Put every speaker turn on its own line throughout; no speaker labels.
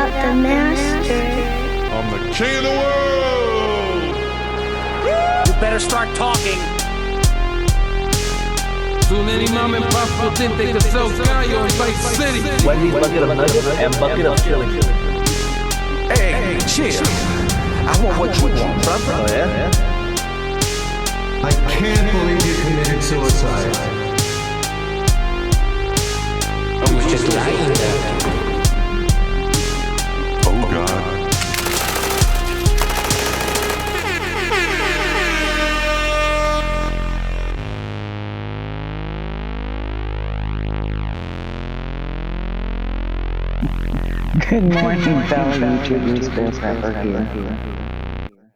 without the master.
I'm the king of the world!
You better start talking.
Too many mom and pop will think they can sell gallo in Vice City.
Wendy's bucket of nuggets and bucket of chili.
Hey, chill. I want what you want, brother.
Oh, yeah?
I can't believe you committed suicide.
I was just lying there.
Oh, God.
Good morning, fellow YouTubers. Bill Pepper here.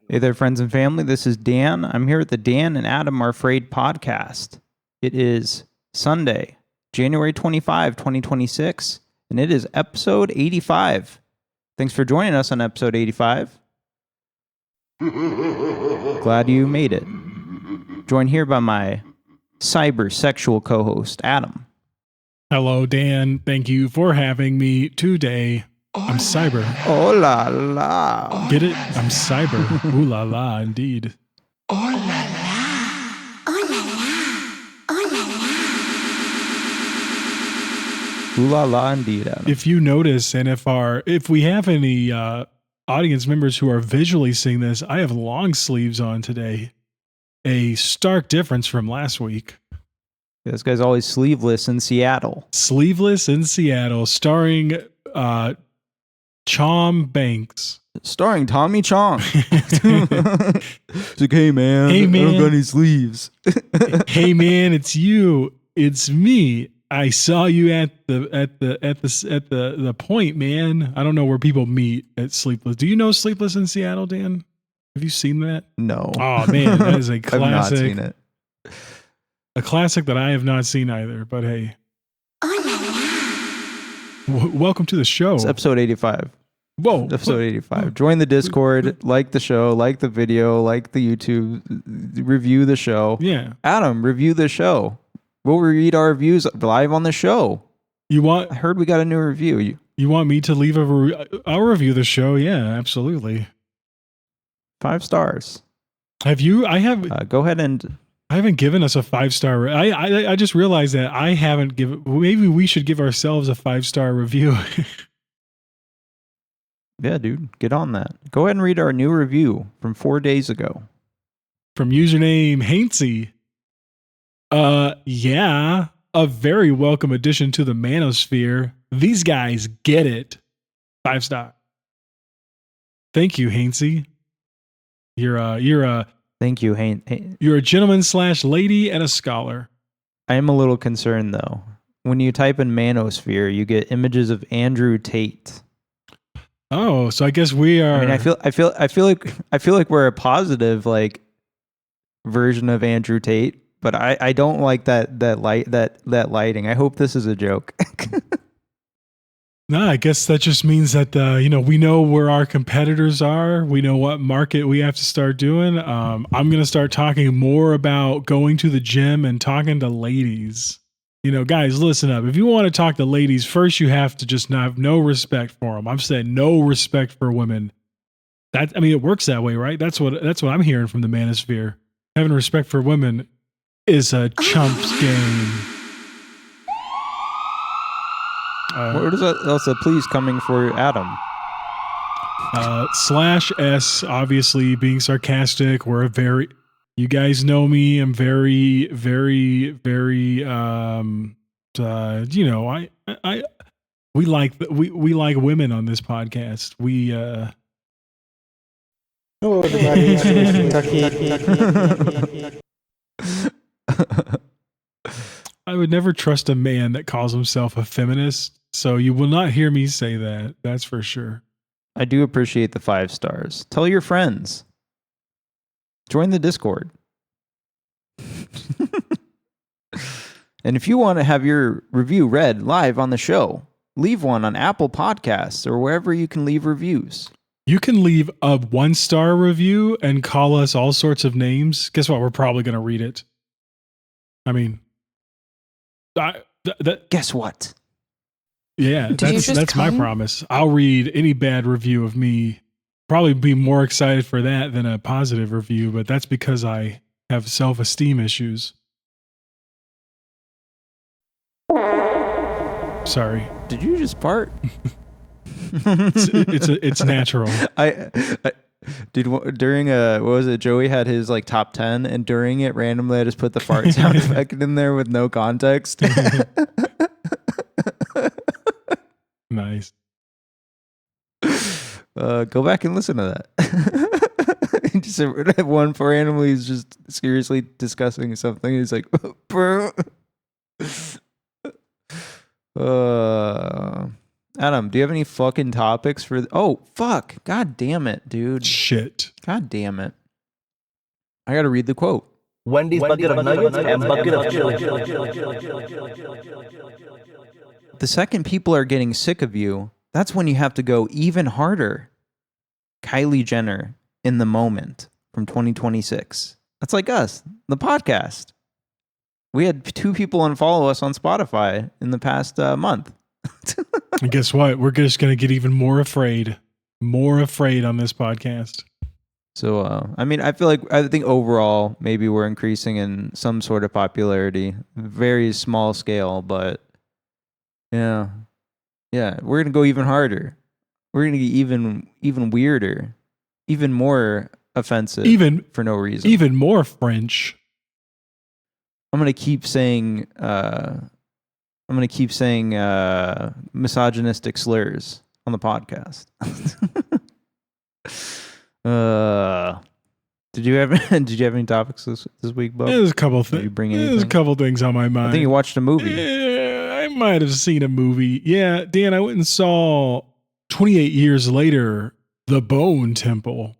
Hey there, friends and family. This is Dan. I'm here at the Dan and Adam Are Afraid podcast. It is Sunday, January 25, 2026, and it is episode 85. Thanks for joining us on episode 85. Glad you made it. Joined here by my cyber-sexual co-host, Adam.
Hello, Dan. Thank you for having me today. I'm cyber.
Oh la la.
Get it? I'm cyber. Ooh la la, indeed.
Oh la la. Oh la la. Oh la la.
Ooh la la, indeed, Adam.
If you notice, and if we have any audience members who are visually seeing this, I have long sleeves on today. A stark difference from last week.
This guy's always sleeveless in Seattle.
Sleeveless in Seattle, starring Chom Banks.
Starring Tommy Chong. It's like, hey man, I don't got any sleeves.
Hey man, it's you. It's me. I saw you at the point, man. I don't know where people meet at Sleepless. Do you know Sleepless in Seattle, Dan? Have you seen that?
No.
Oh man, that is a classic.
I've not seen it.
A classic that I have not seen either. But hey, welcome to the show.
It's episode 85.
Whoa,
episode 85. Join the Discord, like the show, like the video, like the YouTube, review the show.
Yeah,
Adam, review the show. We'll read our reviews live on the show.
I
heard we got a new review.
You want me to leave I'll review the show? Yeah, absolutely.
5 stars.
Have you? I have.
Go ahead and.
I haven't given us a 5-star. I just realized that I haven't given. Maybe we should give ourselves a 5-star review.
Yeah, dude, get on that. Go ahead and read our new review from 4 days ago.
From username Hainsey. Yeah, a very welcome addition to the manosphere. These guys get it. 5-star. Thank you, Hainsey. You're a.
Thank you,
You're a gentleman/lady and a scholar.
I am a little concerned though. When you type in manosphere, you get images of Andrew Tate.
Oh, so I guess we are.
I mean, I feel like we're a positive like version of Andrew Tate, but I don't like that lighting. I hope this is a joke.
No, I guess that just means that we know where our competitors are. We know what market we have to start doing. I'm going to start talking more about going to the gym and talking to ladies. Guys, listen up. If you want to talk to ladies, first you have to just have no respect for them. I've said no respect for women. It works that way, right? That's what I'm hearing from the manosphere. Having respect for women is a chump's game.
What is that? Also, please coming for Adam.
/S, obviously being sarcastic. You guys know me. I'm very, very, very. We like women on this podcast.
Hello, everybody. Kentucky.
I would never trust a man that calls himself a feminist. So you will not hear me say that. That's for sure.
I do appreciate the 5 stars. Tell your friends. Join the Discord. And if you want to have your review read live on the show, leave one on Apple Podcasts or wherever you can leave reviews.
You can leave a 1-star review and call us all sorts of names. Guess what? We're probably going to read it. I mean,
guess what?
Yeah, that's my promise. I'll read any bad review of me. Probably be more excited for that than a positive review, but that's because I have self-esteem issues. Sorry.
Did you just fart?
It's natural.
I did during what was it? Joey had his like top 10, and during it randomly I just put the fart sound effect in there with no context.
Nice.
Go back and listen to that. Just one for randomly is just seriously discussing something. He's like, Adam, do you have any fucking topics for? Oh fuck! God damn it, dude!
Shit!
God damn it! I got to read the quote.
Wendy's bucket of nuggets and bucket of chili.
The second people are getting sick of you, that's when you have to go even harder. Kylie Jenner in the moment from 2026. That's like us, the podcast. We had 2 people unfollow us on Spotify in the past month.
And guess what? We're just going to get even more afraid on this podcast.
So, I mean, I think overall, maybe we're increasing in some sort of popularity, very small scale, but yeah, we're going to go even harder. We're going to get even weirder, even more offensive, even for no reason.
Even more French.
I'm going to keep saying misogynistic slurs on the podcast. Did you have any topics this week, Bo?
There's a couple things.
Did you bring anything?
There's a couple things on my mind.
I think you watched a movie.
I might have seen a movie. Yeah, Dan, I went and saw 28 years later, The Bone Temple.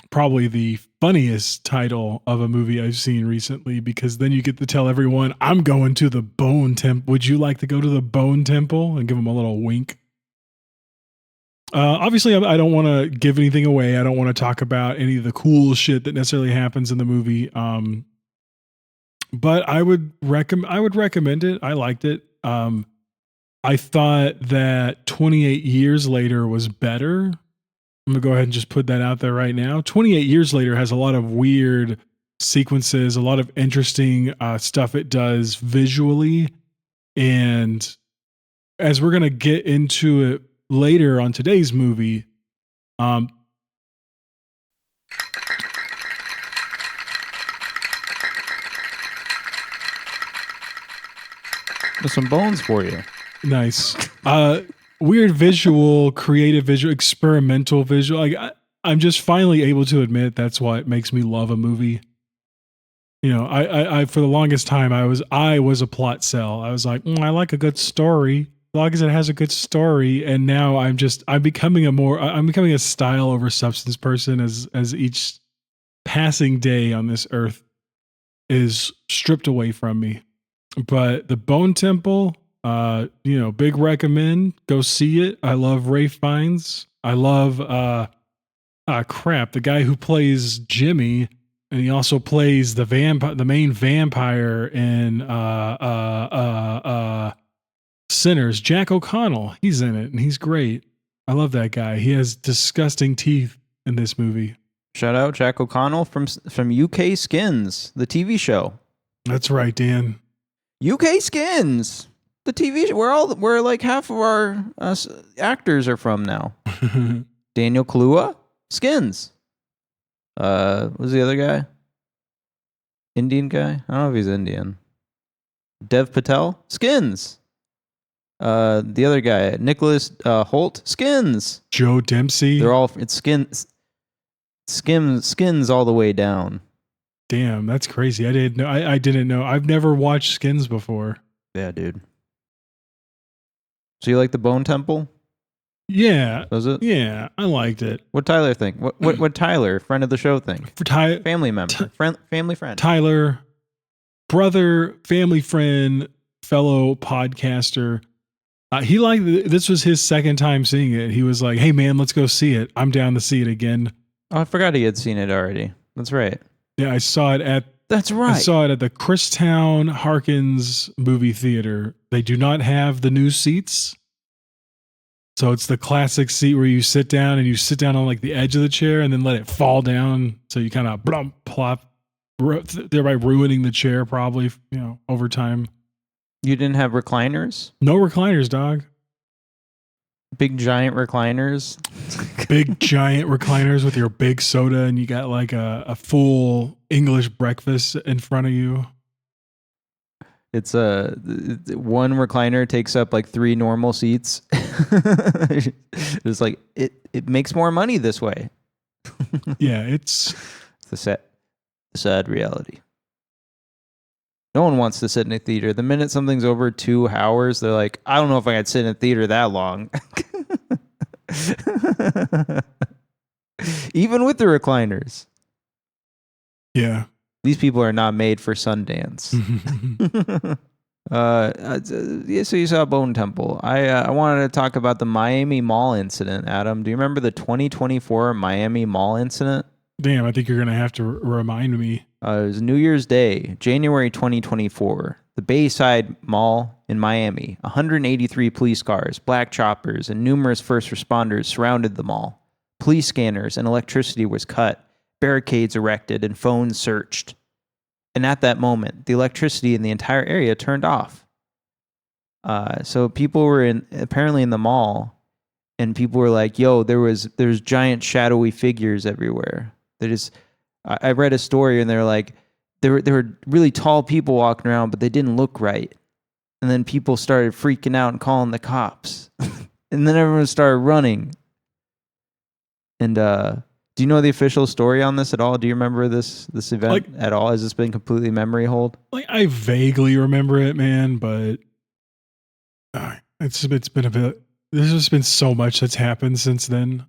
Probably the funniest title of a movie I've seen recently, because then you get to tell everyone, I'm going to the Bone Temple. Would you like to go to the Bone Temple? And give them a little wink. Obviously, I don't want to give anything away. I don't want to talk about any of the cool shit that necessarily happens in the movie. But I would recommend it. I liked it. I thought that 28 years later was better. I'm going to go ahead and just put that out there right now. 28 years later has a lot of weird sequences, a lot of interesting stuff it does visually. And as we're going to get into it later on today's movie,
There's some bones for you.
Nice. Weird visual, creative visual, experimental visual. Like I'm just finally able to admit that's what makes me love a movie. You know, I for the longest time I was a plot cell. I was like, I like a good story, as long as it has a good story. And now I'm becoming a style over substance person as each passing day on this earth is stripped away from me. But the Bone Temple, big recommend. Go see it. I love Ralph Fiennes. I love the guy who plays Jimmy, and he also plays the main vampire in Sinners. Jack O'Connell. He's in it, and he's great. I love that guy. He has disgusting teeth in this movie.
Shout out Jack O'Connell from UK Skins, the TV show.
That's right, Dan.
UK Skins. The TV show, where like half of our actors are from now. Daniel Kaluuya, Skins. What's the other guy? Indian guy? I don't know if he's Indian. Dev Patel, Skins. The other guy, Nicholas Holt, Skins.
Joe Dempsey.
They're all Skins all the way down.
Damn, that's crazy. I didn't know. I didn't know. I've never watched Skins before.
Yeah, dude. So you like the Bone Temple?
Yeah.
Was it?
Yeah, I liked it.
What Tyler think? What Tyler, friend of the show, think? Family member, family friend.
Tyler, brother, family friend, fellow podcaster. He liked this. Was his second time seeing it. He was like, "Hey man, let's go see it. I'm down to see it again."
Oh, I forgot he had seen it already. That's right.
Yeah, I saw it at.
That's right.
I saw it at the Christown Harkins movie theater. They do not have the new seats. So it's the classic seat where you sit down and you sit down on like the edge of the chair and then let it fall down. So you kind of plop, thereby ruining the chair probably, over time.
You didn't have recliners?
No recliners, dog.
Big giant recliners?
Big giant recliners with your big soda, and you got like a full English breakfast in front of you.
It's one recliner takes up like 3 normal seats. It's like it makes more money this way.
Yeah, it's
the sad reality. No one wants to sit in a theater. The minute something's over 2 hours, they're like, I don't know if I could sit in a theater that long. Even with the recliners.
Yeah.
These people are not made for Sundance. So you saw Bone Temple. I wanted to talk about the Miami Mall incident, Adam. Do you remember the 2024 Miami Mall incident?
Damn, I think you're going to have to remind me.
It was New Year's Day, January 2024. The Bayside Mall in Miami. 183 police cars, black choppers, and numerous first responders surrounded the mall. Police scanners and electricity was cut, barricades erected, and phones searched. And at that moment, the electricity in the entire area turned off. So people were apparently in the mall, and people were like, "Yo, there's giant shadowy figures everywhere." I read a story, and they're like, there were really tall people walking around, but they didn't look right. And then people started freaking out and calling the cops, and then everyone started running. And do you know the official story on this at all? Do you remember this event at all? Has this been completely memory hold?
Like, I vaguely remember it, man, but it's been a bit. There's just been so much that's happened since then.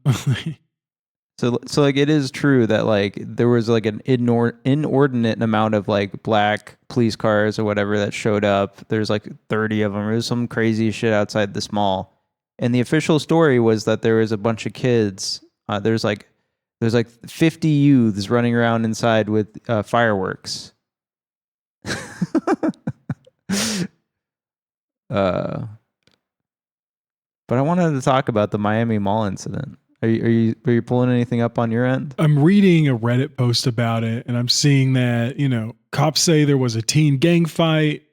So like it is true that like there was like an inordinate amount of like black police cars or whatever that showed up. There's like 30 of them. There was some crazy shit outside this mall. And the official story was that there was a bunch of kids. There's like 50 youths running around inside with fireworks. But I wanted to talk about the Miami Mall incident. Are you pulling anything up on your end?
I'm reading a Reddit post about it, and I'm seeing that, cops say there was a teen gang fight,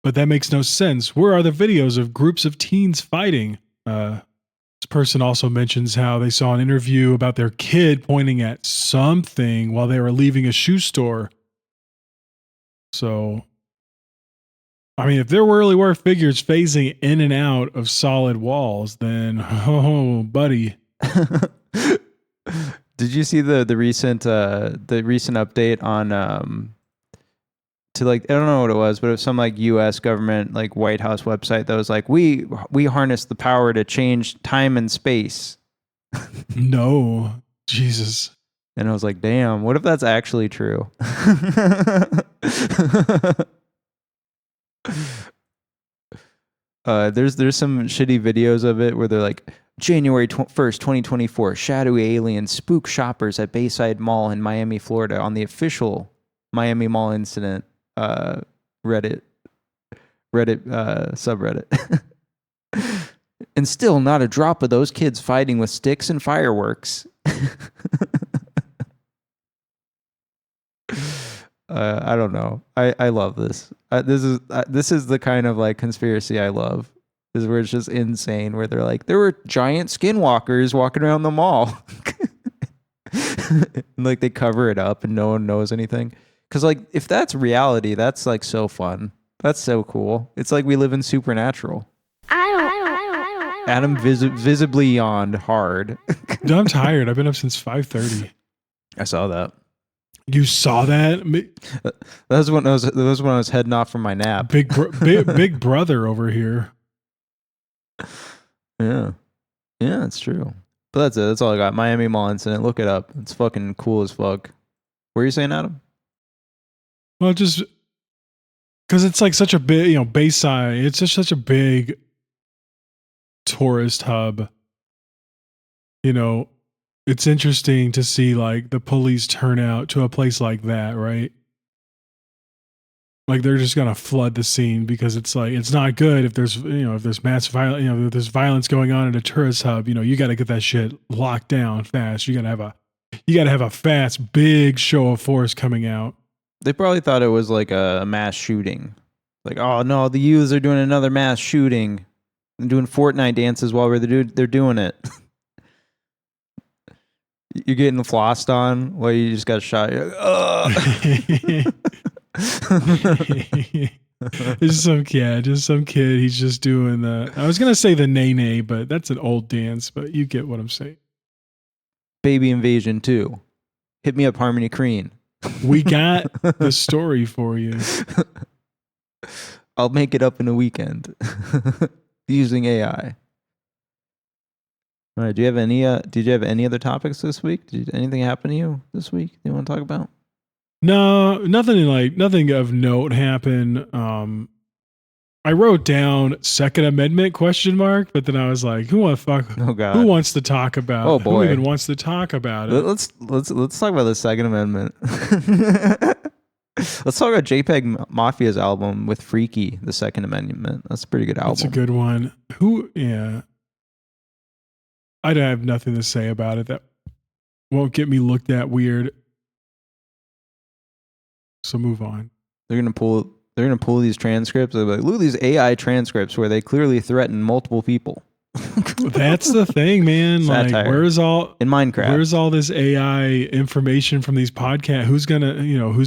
but that makes no sense. Where are the videos of groups of teens fighting? This person also mentions how they saw an interview about their kid pointing at something while they were leaving a shoe store. So, I mean, if there really were figures phasing in and out of solid walls, then, oh, buddy.
Did you see the recent update on to like, I don't know what it was, but it was some like U.S. government like White House website that was like, we harness the power to change time and space.
No, Jesus.
And I was like, damn, what if that's actually true? There's some shitty videos of it where they're like, January 1st, 2024, shadowy aliens spook shoppers at Bayside Mall in Miami, Florida on the official Miami Mall incident Reddit subreddit. And still not a drop of those kids fighting with sticks and fireworks. I don't know. I love this. This is the kind of like conspiracy I love. Is where it's just insane. Where they're like, there were giant skinwalkers walking around the mall. And like they cover it up and no one knows anything. Because like if that's reality, that's like so fun. That's so cool. It's like we live in Supernatural. Adam visibly yawned hard.
Dude, I'm tired. I've been up since 5:30.
I saw that.
You saw that?
That was when I was heading off from my nap.
Big brother over here.
Yeah, it's true. But that's it. That's all I got. Miami Mall incident. Look it up. It's fucking cool as fuck. What were you saying, Adam?
Well, just because it's like such a big, Bayside. It's just such a big tourist hub. It's interesting to see like the police turn out to a place like that, right? Like they're just gonna flood the scene because it's like it's not good if there's mass violence, if there's violence going on at a tourist hub. You got to get that shit locked down fast. You gotta have a fast, big show of force coming out.
They probably thought it was like a mass shooting. Like, oh no, the youths are doing another mass shooting. They're doing Fortnite dances while they're doing it. You're getting flossed on while you just got shot. You're like,
Just some kid. He's just doing I was gonna say the nay, but that's an old dance. But you get what I'm saying.
Baby Invasion 2. Hit me up, Harmony Korine.
We got the story for you.
I'll make it up in a weekend using AI. All right. Do you have any? Did you have any other topics this week? Anything happen to you this week? You want to talk about?
No, nothing of note happened. I wrote down Second Amendment ? But then I was like, who wants to talk about?
Oh boy,
who even wants to talk about it?
Let's talk about the Second Amendment. Let's talk about JPEG Mafia's album with Freaky, the Second Amendment. That's a pretty good album.
That's a good one. I have nothing to say about it. That won't get me looked at weird. So move on.
They're gonna pull these transcripts. They're like, look at these AI transcripts where they clearly threaten multiple people.
That's the thing, man.
Satire.
Like, where's all
in Minecraft?
Where's all this AI information from these podcasts? Who's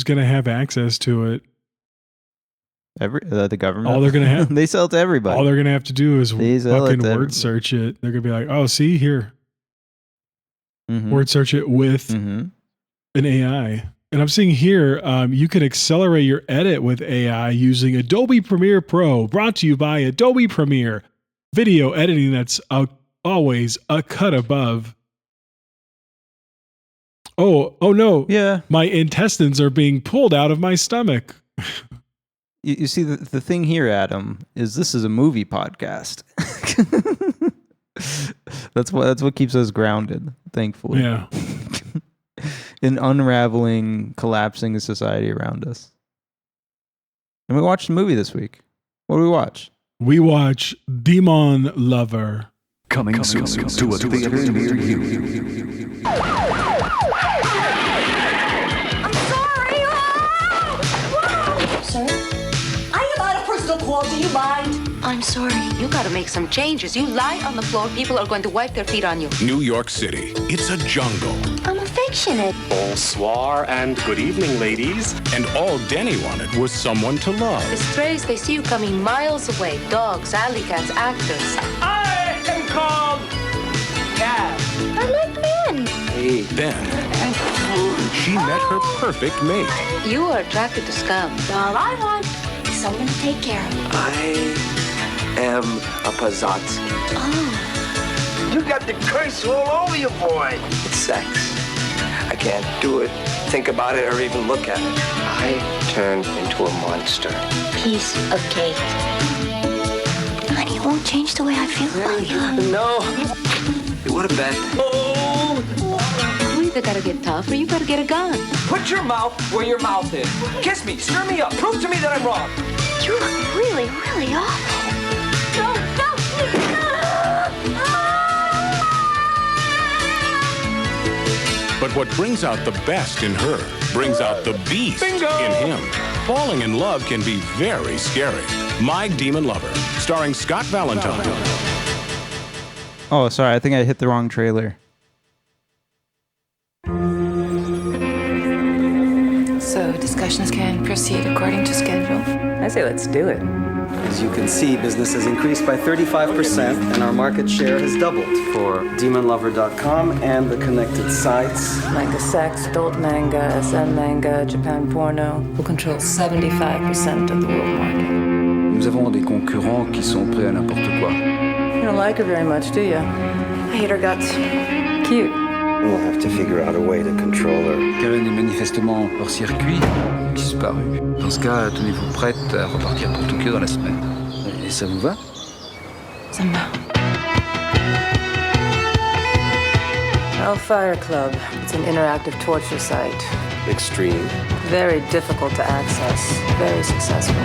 gonna have access to it?
The government.
All they're gonna have.
They sell it to everybody.
All they're gonna have to do is fucking word search it. They're gonna be like, oh, see here.
Mm-hmm.
Word search it with an AI. And I'm seeing here, you can accelerate your edit with AI using Adobe Premiere Pro, brought to you by Adobe Premiere. Video editing that's always a cut above. Oh no.
Yeah.
My intestines are being pulled out of my stomach.
You see, the thing here, Adam, is this is a movie podcast. That's what keeps us grounded, thankfully.
Yeah.
In unraveling, collapsing society around us. And we watched a movie this week. What did we watch?
We watch Demonlover.
Coming soon to a theater near you.
Sir? I am on a personal call. Do you mind? I'm sorry.
You gotta make some changes. You lie on the floor, people are going to wipe their feet on you.
New York City. It's a jungle.
I'm affectionate.
Bonsoir and good evening, ladies.
And all Denny wanted was someone to love.
The strays, they see you coming miles away. Dogs, alley cats, actors.
I am called Cat.
I like men.
Hey. Then, she met her perfect mate.
You are attracted to scum.
All I want is someone to take care of me.
I am a Pazzazzi.
Oh.
You got the curse all over you, boy. It's sex. I can't do it, think about it, or even look at it. I turned into a monster.
Piece of cake. Honey, it won't change the way I feel about you.
No. Hey, what a bet.
You either gotta get tough or you gotta get a gun.
Put your mouth where your mouth is. Kiss me, stir me up, prove to me that I'm wrong.
You look really, really awful. No.
But what brings out the best in her brings out the beast in him. Falling in love can be very scary. My Demonlover, starring Scott Valentine.
Oh, sorry. I think I hit the wrong trailer.
So discussions can proceed according to schedule.
I say let's do it.
As you can see, business has increased by 35% and our market share has doubled for Demonlover.com and the connected sites.
Manga sex, adult manga, SM manga, Japan porno will control 75% of the world market.
Nous avons des concurrents qui sont prêts à n'importe quoi.
You don't like her very much, do you? I hate her guts. Cute.
We'll have to figure out a way to control her.
Karen est manifestement hors circuit, disparu. Dans ce cas, tenez-vous prête à repartir pour Tokyo dans la semaine. Et ça vous va?
Ça me va. Hellfire Club. It's an interactive torture site.
Extreme.
Very difficult to access. Very successful.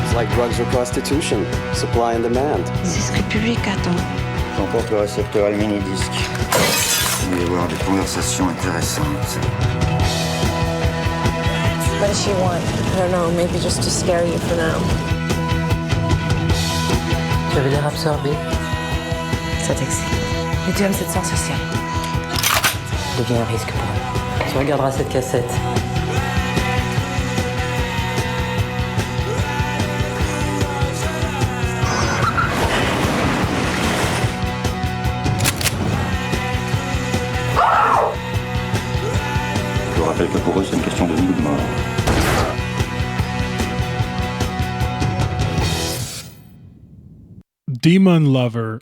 It's like drugs or prostitution. Supply and demand.
Ce serait public à temps.
J'emporte le récepteur et le mini-disque. Vous voulez voir des conversations intéressantes.
What does she want? I don't know, maybe just to scare you for now.
Tu avais l'air absorbé.
Ça t'excite.
Mais tu aimes cette sens sociale. Devient un risque pour eux. Tu regarderas cette cassette.
Je vous rappelle que pour eux, c'est une question de vie ou de mort.
Demonlover.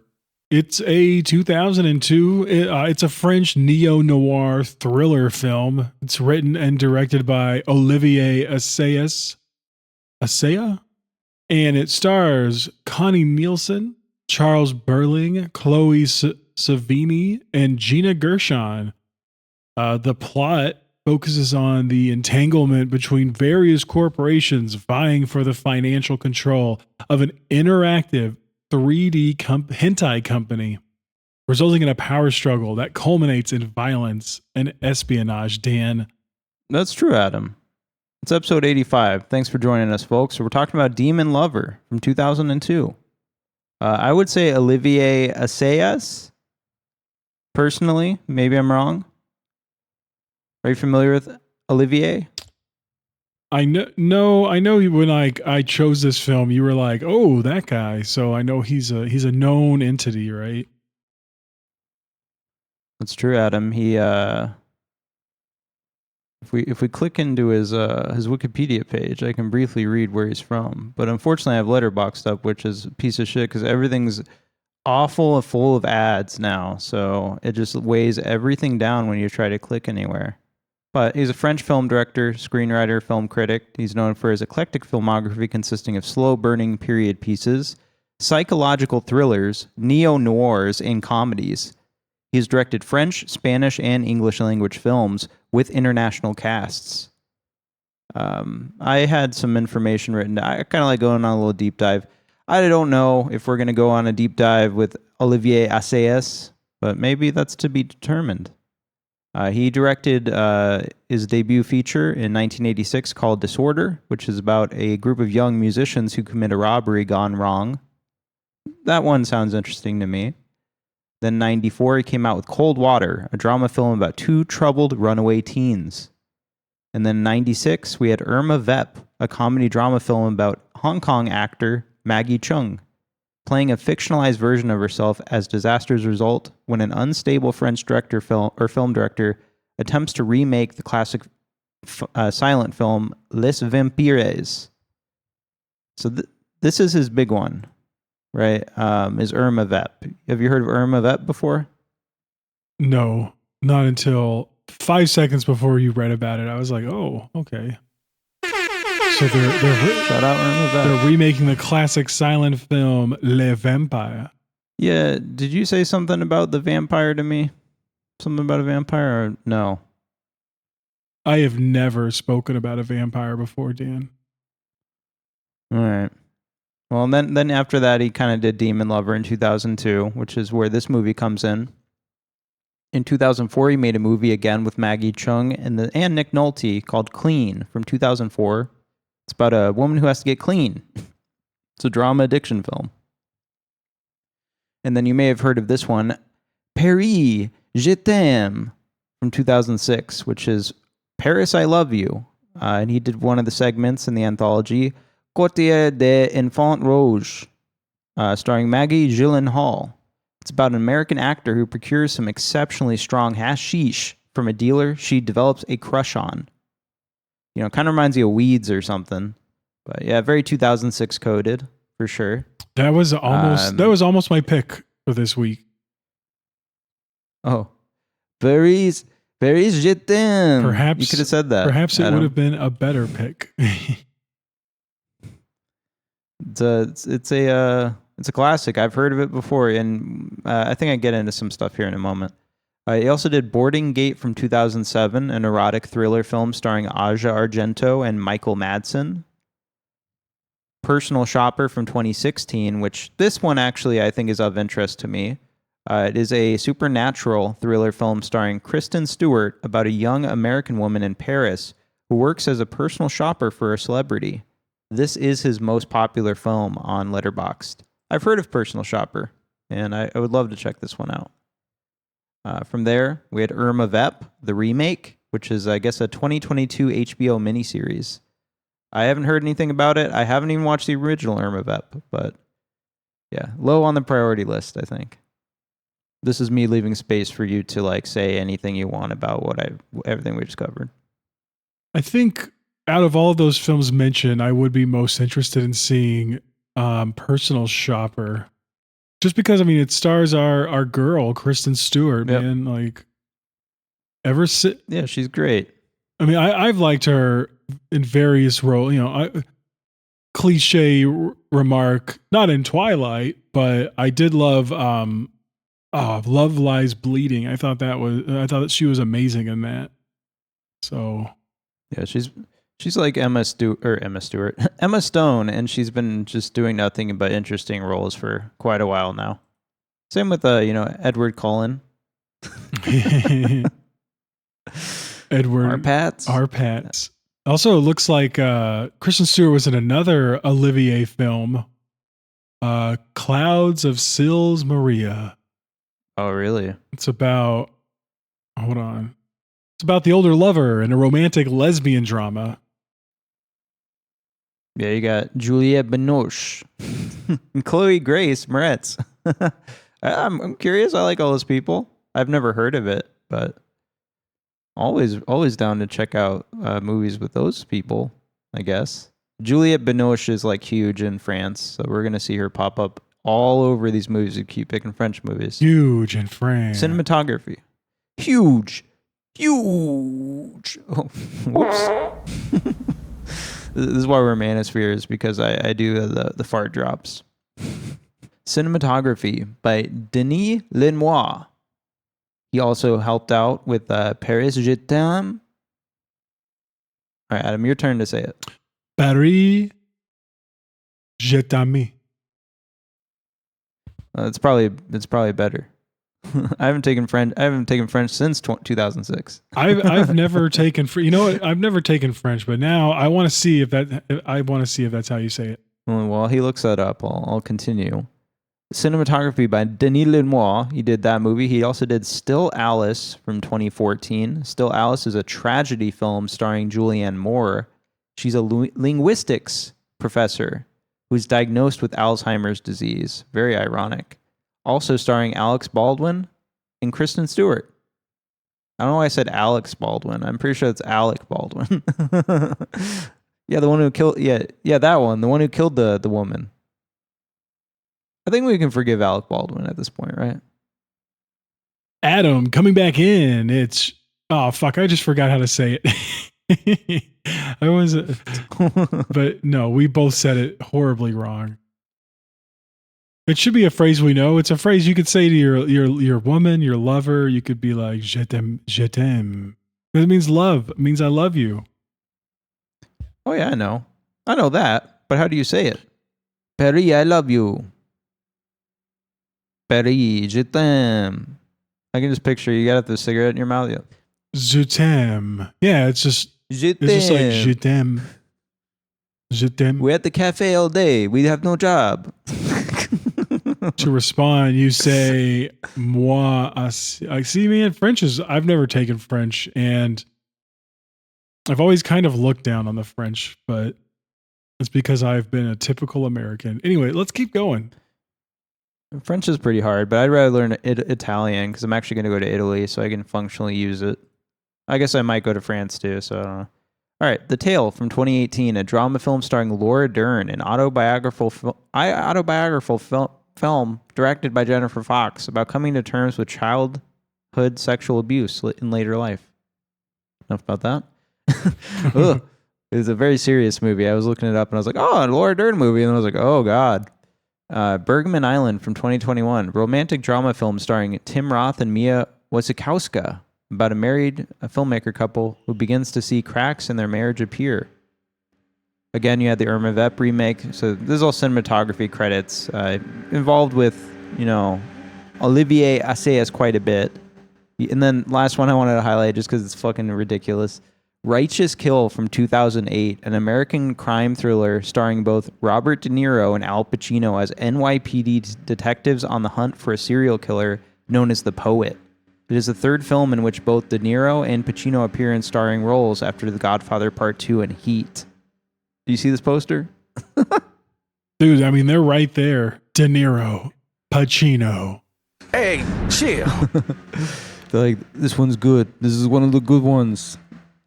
It's a 2002. It's a French neo-noir thriller film. It's written and directed by Olivier Assayas. And it stars Connie Nielsen, Charles Berling, Chloë Sevigny, and Gina Gershon. The plot focuses on the entanglement between various corporations vying for the financial control of an interactive 3D hentai company, resulting in a power struggle that culminates in violence and espionage. Dan.
That's true, Adam. It's episode 85. Thanks for joining us, folks. So we're talking about Demonlover from 2002. I would say Olivier Assayas. Personally, maybe I'm wrong. Are you familiar with Olivier?
I know when I chose this film, you were like, "Oh, that guy." So I know he's a known entity, right?
That's true, Adam. He if we click into his Wikipedia page, I can briefly read where he's from. But unfortunately, I have Letterboxd up, which is a piece of shit because everything's awful and full of ads now. So it just weighs everything down when you try to click anywhere. But he's a French film director, screenwriter, film critic. He's known for his eclectic filmography consisting of slow-burning period pieces, psychological thrillers, neo-noirs, and comedies. He's directed French, Spanish, and English language films with international casts. I had some information written. I kind of like going on a little deep dive. I don't know if we're going to go on a deep dive with Olivier Assayas, but maybe that's to be determined. He directed his debut feature in 1986 called Disorder, which is about a group of young musicians who commit a robbery gone wrong. That one sounds interesting to me. Then 94, he came out with Cold Water, a drama film about two troubled runaway teens. And then 96, we had Irma Vep, a comedy drama film about Hong Kong actor Maggie Cheung, playing a fictionalized version of herself as disasters result when an unstable French film director attempts to remake the classic silent film Les Vampires. So this is his big one, right? Is Irma Vep. Have you heard of Irma Vep before?
No, not until 5 seconds before you read about it. I was like, oh, okay. So they're
shout out Irma Vep.
They're remaking the classic silent film Les Vampires.
Yeah, did you say something about the vampire to me? Something about a vampire or no?
I have never spoken about a vampire before, Dan.
All right. Well, then after that, he kind of did Demonlover in 2002, which is where this movie comes in. In 2004, he made a movie again with Maggie Cheung and Nick Nolte called Clean from 2004. It's about a woman who has to get clean. It's a drama addiction film. And then you may have heard of this one, Paris, Je t'aime, from 2006, which is Paris, I Love You. And he did one of the segments in the anthology, Côté des Enfants Rouges, starring Maggie Gyllenhaal. It's about an American actor who procures some exceptionally strong hashish from a dealer she develops a crush on. You know, kind of reminds you of Weeds or something. But yeah, very 2006 coded, for sure.
That was almost my pick for this week.
Oh. Paris, je t'aime.
Perhaps
you could have said that.
Perhaps it would have been a better pick.
It's a classic. I've heard of it before, and I think I get into some stuff here in a moment. He also did Boarding Gate from 2007, an erotic thriller film starring Aja Argento and Michael Madsen. Personal Shopper from 2016, which this one actually I think is of interest to me. It is a supernatural thriller film starring Kristen Stewart about a young American woman in Paris who works as a personal shopper for a celebrity. This is his most popular film on Letterboxd. I've heard of Personal Shopper, and I would love to check this one out. From there, we had Irma Vep, the remake, which is, I guess, a 2022 HBO miniseries. I haven't heard anything about it. I haven't even watched the original Irma Vep, but yeah, low on the priority list, I think. This is me leaving space for you to like say anything you want about everything we just covered.
I think out of all of those films mentioned, I would be most interested in seeing Personal Shopper. Just because, I mean, it stars our girl, Kristen Stewart, man. Like, yeah,
she's great.
I mean, I've liked her in various roles. You know, cliche remark, not in Twilight, but I did love Love Lies Bleeding. I thought that she was amazing in that. So,
yeah, she's like Emma Stone, and she's been just doing nothing but interesting roles for quite a while now. Same with Edward Cullen.
Edward Arpats. Also, it looks like Kristen Stewart was in another Olivier film, Clouds of Sils Maria.
Oh, really?
It's about the older lover in a romantic lesbian drama.
Yeah, you got Juliette Binoche and Chloe Grace Moretz. I'm curious. I like all those people. I've never heard of it, but always down to check out movies with those people, I guess. Juliette Binoche is like huge in France, so we're going to see her pop up all over these movies. We keep picking French movies.
Huge in France.
Cinematography. Huge. Oh, whoops. This is why we're manospheres, because I do the fart drops. Cinematography by Denis Lenoir. He also helped out with Paris Je t'aime. All right, Adam, your turn to say it.
Paris Je t'aime.
It's probably better. I haven't taken French since 2006.
I've never taken you know what? I've never taken French, but now I want to see if that's how you say it.
Well, he looks that up. I'll continue. Cinematography by Denis Lenoir. He did that movie. He also did Still Alice from 2014. Still Alice is a tragedy film starring Julianne Moore. She's a linguistics professor who's diagnosed with Alzheimer's disease. Very ironic. Also starring Alex Baldwin and Kristen Stewart. I don't know why I said Alex Baldwin. I'm pretty sure it's Alec Baldwin. Yeah, the one who killed... Yeah, that one. The one who killed the woman. I think we can forgive Alec Baldwin at this point, right?
Adam, coming back in. It's... Oh, fuck. I just forgot how to say it. But no, we both said it horribly wrong. It should be a phrase we know. It's a phrase you could say to your woman, your lover. You could be like, je t'aime, je t'aime. It means love. It means I love you.
Oh, yeah, I know. I know that. But how do you say it? Paris, I love you. Paris, je t'aime. I can just picture you got the cigarette in your mouth. Yeah.
Je t'aime. Yeah, it's just like je t'aime. Je t'aime.
We're at the cafe all day. We have no job.
To respond, you say moi. I see, man. French is. I've never taken French, and I've always kind of looked down on the French, but it's because I've been a typical American. Anyway, let's keep going.
French is pretty hard, but I'd rather learn Italian because I'm actually going to go to Italy, so I can functionally use it. I guess I might go to France too, so I don't know. All right, The Tale from 2018, a drama film starring Laura Dern, an autobiographical film directed by Jennifer Fox about coming to terms with childhood sexual abuse in later life. Enough about that. It was a very serious movie. I was looking it up and I was like, oh, a Laura Dern movie. And I was like, oh, God. Bergman Island from 2021, romantic drama film starring Tim Roth and Mia Wasikowska, about a married filmmaker couple who begins to see cracks in their marriage appear. Again, you had the Irma Vep remake. So this is all cinematography credits. Involved with, Olivier Assayas quite a bit. And then last one I wanted to highlight just because it's fucking ridiculous. Righteous Kill from 2008, an American crime thriller starring both Robert De Niro and Al Pacino as NYPD detectives on the hunt for a serial killer known as the Poet. It is the third film in which both De Niro and Pacino appear in starring roles after The Godfather Part 2 and Heat. Do you see this poster?
Dude, I mean, they're right there. De Niro, Pacino.
Hey, chill.
They're like, this one's good. This is one of the good ones.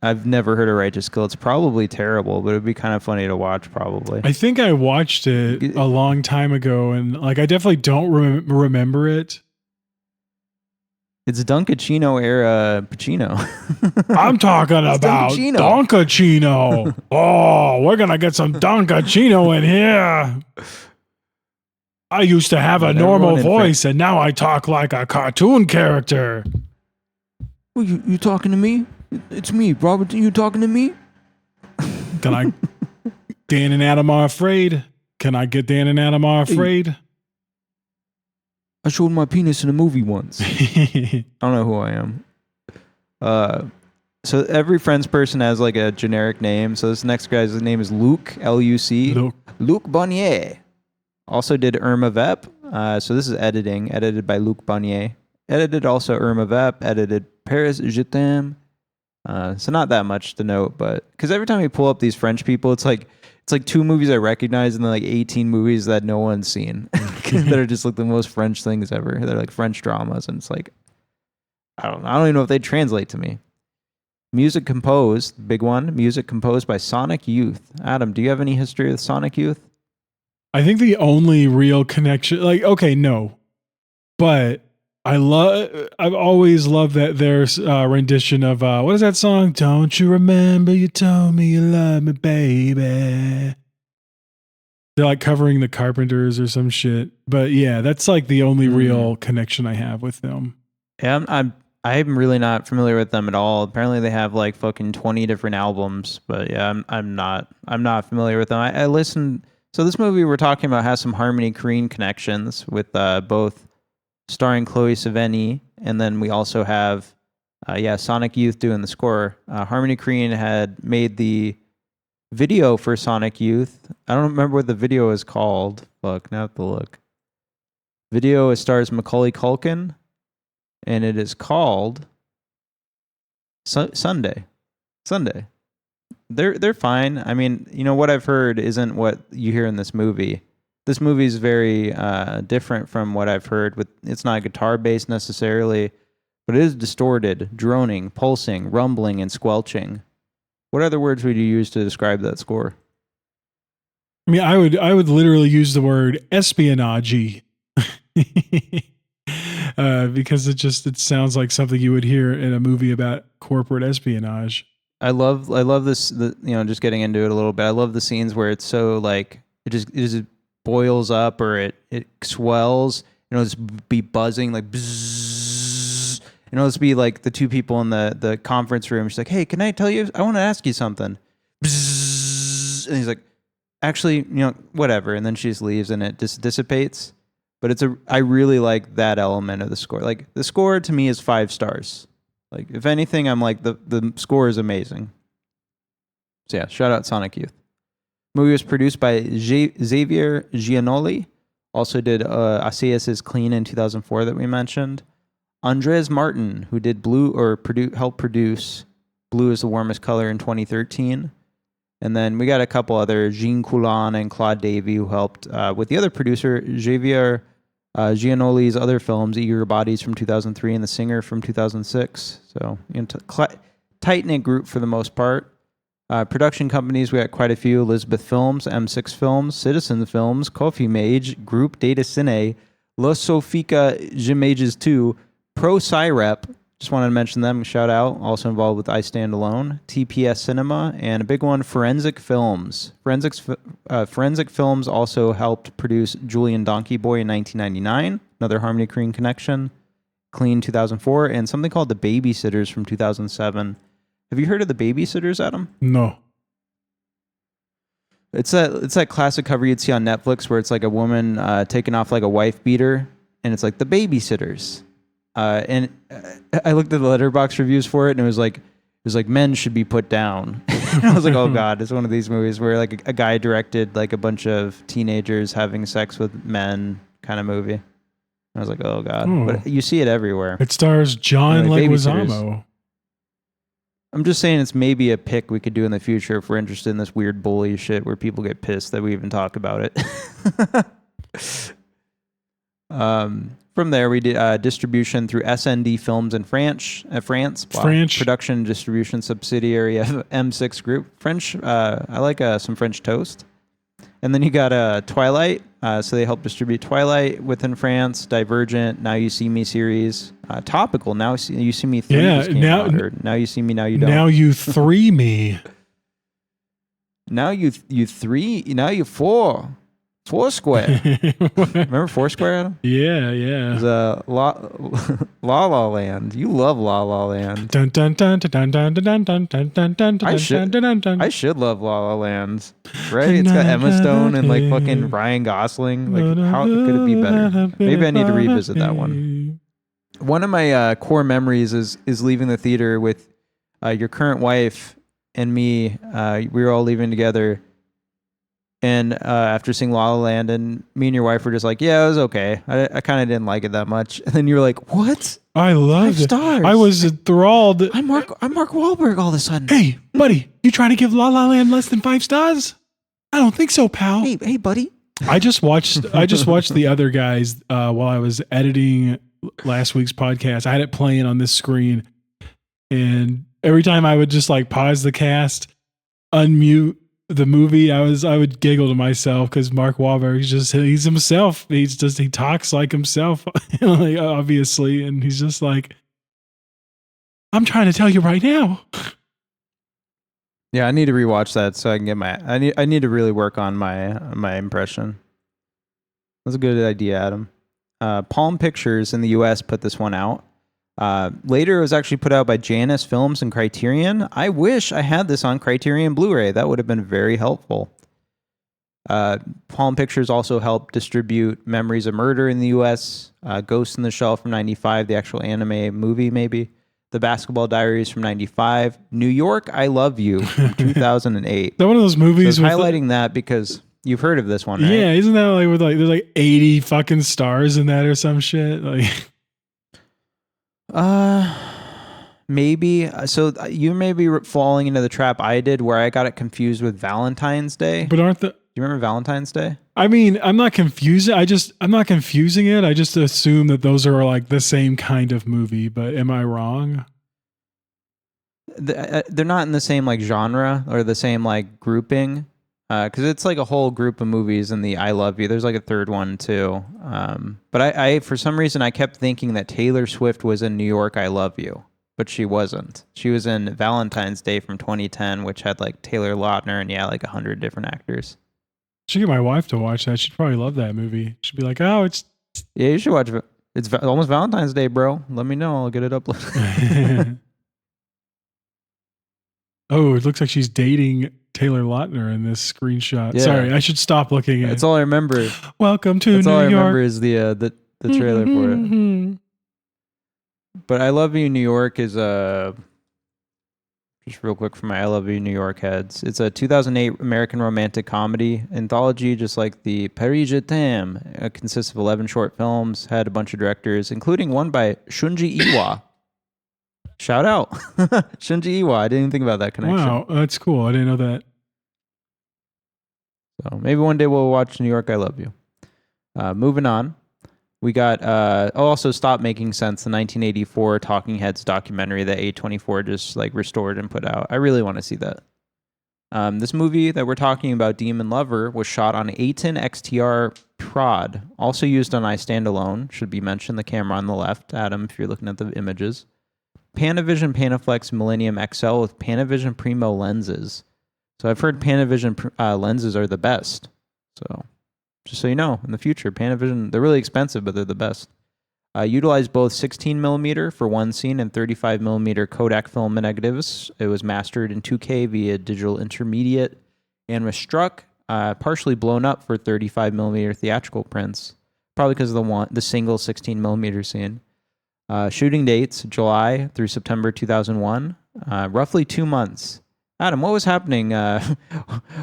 I've never heard of Righteous Kill. It's probably terrible, but it'd be kind of funny to watch, probably.
I think I watched it a long time ago, and I definitely don't remember it.
It's Dunkachino era Pacino.
I'm talking about Dunkachino. Oh, we're going to get some Dunkachino in here. I used to have a normal voice, and now I talk like a cartoon character.
Well, you talking to me? It's me, Robert. You talking to me?
Dan and Adam are afraid. Can I get Dan and Adam are afraid?
I showed my penis in a movie once. I don't know who I am. So every Friends person has like a generic name. So this next guy's name is Luc, L-U-C. Luc Bonnier. Also did Irma Vep. So this is edited by Luc Bonnier. Edited also Irma Vep. Edited Paris Je t'aime. So not that much to note, but because every time we pull up these French people, it's like 2 movies I recognize and then like 18 movies that no one's seen that are just like the most French things ever. They're like French dramas, and it's like I don't even know if they translate to me. Music composed, big one. Music composed by Sonic Youth. Adam, do you have any history with Sonic Youth?
I think the only real connection, no, but I've always loved that there's rendition of what is that song? Don't you remember you told me you love me, baby? They're like covering the Carpenters or some shit. But yeah, that's like the only real connection I have with them.
Yeah, I'm really not familiar with them at all. Apparently they have like fucking 20 different albums, but yeah, I'm not familiar with them. I listened. So this movie we're talking about has some Harmony Korine connections with both starring Chloë Sevigny, and then we also have Sonic Youth doing the score. Harmony Korine had made the video for Sonic Youth. I don't remember what the video is called. Look, now I have to look. Video stars Macaulay Culkin, and it is called Sunday. They're fine. I mean, what I've heard isn't what you hear in this movie. This movie is very different from what I've heard. It's not guitar based necessarily, but it is distorted, droning, pulsing, rumbling, and squelching. What other words would you use to describe that score?
I mean, I would literally use the word espionage. Because it sounds like something you would hear in a movie about corporate espionage.
I love this. Just getting into it a little bit. I love the scenes where it's so like it just boils up or it swells. Just be buzzing like bzzz. Just be like the 2 people in the conference room. She's like, "Hey, can I tell you? I want to ask you something." Bzzz. And he's like, "Actually, whatever." And then she just leaves and it just dissipates. But I really like that element of the score. Like the score to me is 5 stars. Like if anything, I'm like the score is amazing. So yeah, shout out Sonic Youth. Movie was produced by Xavier Giannoli. Also did Assayas' Clean in 2004 that we mentioned. Andres Martin, who did Blue or helped produce Blue is the Warmest Color in 2013. And then we got a couple other, Jean Coulon and Claude Davy, who helped with the other producer, Xavier Giannoli's other films, Eager Bodies from 2003 and The Singer from 2006. So tight-knit group for the most part. Production companies, we got quite a few. Elizabeth Films, M6 Films, Citizen Films, Coffee Mage, Group Data Cine, Los Sofica Images 2, Pro Cyrep, just wanted to mention them, shout out, also involved with I Stand Alone, TPS Cinema, and a big one, Forensic Films. Forensic Films also helped produce Julian Donkey Boy in 1999, another Harmony Korine connection. Clean 2004, and something called The Babysitters from 2007. Have you heard of The Babysitters, Adam?
No.
It's that classic cover you'd see on Netflix where it's like a woman taking off like a wife beater, and it's like The Babysitters. And I looked at the Letterboxd reviews for it, and it was like men should be put down. And I was like, oh god, it's one of these movies where like a guy directed like a bunch of teenagers having sex with men kind of movie. I was like, oh god.
Oh.
But you see it everywhere.
It stars John
Anyway,
Leguizamo.
I'm just saying it's maybe a pick we could do in the future if we're interested in this weird bully shit where people get pissed that we even talk about it. From there, we did distribution through SND Films in France. Wow.
French.
Production and distribution subsidiary of M6 Group. French. I like some French toast. And then you got Twilight. So they helped distribute Twilight within France. Divergent. Now You See Me series. Topical. Now You See Me 3.
Yeah.
Just came out, or Now You See Me. Now You Don't.
Now You 3 Me.
Now you 3. Now you 4. Foursquare. Remember Foursquare, Adam?
Yeah.
It was La La Land. You love La La Land.
Dun dun dun dun dun dun dun dun dun dun
I should love La La Land, right? It's got Emma Stone and like fucking Ryan Gosling. Like, how could it be better? Maybe I need to revisit that one. One of my core memories is leaving the theater with your current wife and me. We were all leaving together. And after seeing La La Land, and me and your wife were just like, yeah, it was okay. I kind of didn't like it that much. And then you were like, what?
I loved
5 stars.
it. I was enthralled.
I'm Mark Wahlberg all of a sudden.
Hey, buddy, you trying to give La La Land less than 5 stars? I don't think so, pal.
Hey, buddy.
I just watched The Other Guys while I was editing last week's podcast. I had it playing on this screen, and every time I would just like pause the cast, unmute the movie, I would giggle to myself because Mark Wahlberg he's himself. He talks like himself, like, obviously, and he's just like, I'm trying to tell you right now.
Yeah, I need to rewatch that so I can get I need to really work on my impression. That's a good idea, Adam. Palm Pictures in the US put this one out. Later, it was actually put out by Janus Films and Criterion. I wish I had this on Criterion Blu-ray. That would have been very helpful. Palm Pictures also helped distribute Memories of Murder in the U.S., Ghost in the Shell from 95, the actual anime movie maybe, The Basketball Diaries from 95, New York, I Love You from 2008.
Is that one of those movies?
So I was highlighting that because you've heard of this one, right?
Yeah, isn't that like with like there's like 80 fucking stars in that or some shit? Like.
Maybe. So you may be falling into the trap I did where I got it confused with Valentine's Day.
But do
you remember Valentine's Day?
I mean, I'm not confused. I'm not confusing it. I just assume that those are like the same kind of movie, but am I wrong?
They're not in the same like genre or the same like grouping. Because it's like a whole group of movies in the I Love You. There's like a third one too. But I for some reason I kept thinking that Taylor Swift was in New York I Love You, but she wasn't. She was in Valentine's Day from 2010, which had like Taylor Lautner and like 100 different actors.
Should get my wife to watch that. She'd probably love that movie. She'd be like, oh, it's...
Yeah, you should watch it. It's almost Valentine's Day, bro. Let me know. I'll get it uploaded.
Oh, it looks like she's dating Taylor Lautner in this screenshot. Yeah. Sorry, I should stop looking at it.
That's all I remember.
Welcome to New York.
That's all I remember is the trailer for it. But I Love You New York is just real quick for my I Love You New York heads. It's a 2008 American romantic comedy anthology, just like the Paris Je T'aime. It consists of 11 short films, had a bunch of directors, including one by Shunji Iwa. Shout out. Shunji Iwa. I didn't even think about that connection.
Wow, that's cool. I didn't know that.
So maybe one day we'll watch New York I Love You. Moving on. We got also Stop Making Sense, the 1984 Talking Heads documentary that A24 just like restored and put out. I really want to see that. This movie that we're talking about, Demonlover, was shot on A10 XTR Prod, also used on I Stand Alone. Should be mentioned, the camera on the left, Adam, if you're looking at the images. Panavision Panaflex Millennium XL with Panavision Primo lenses. So I've heard Panavision lenses are the best. So just so you know, in the future, Panavision, they're really expensive, but they're the best. Utilized both 16 millimeter for one scene and 35 millimeter Kodak film negatives. It was mastered in 2K via digital intermediate and was struck, partially blown up for 35 millimeter theatrical prints, probably because of the single 16 millimeter scene. Shooting dates, July through September 2001, roughly 2 months. Adam, what was happening?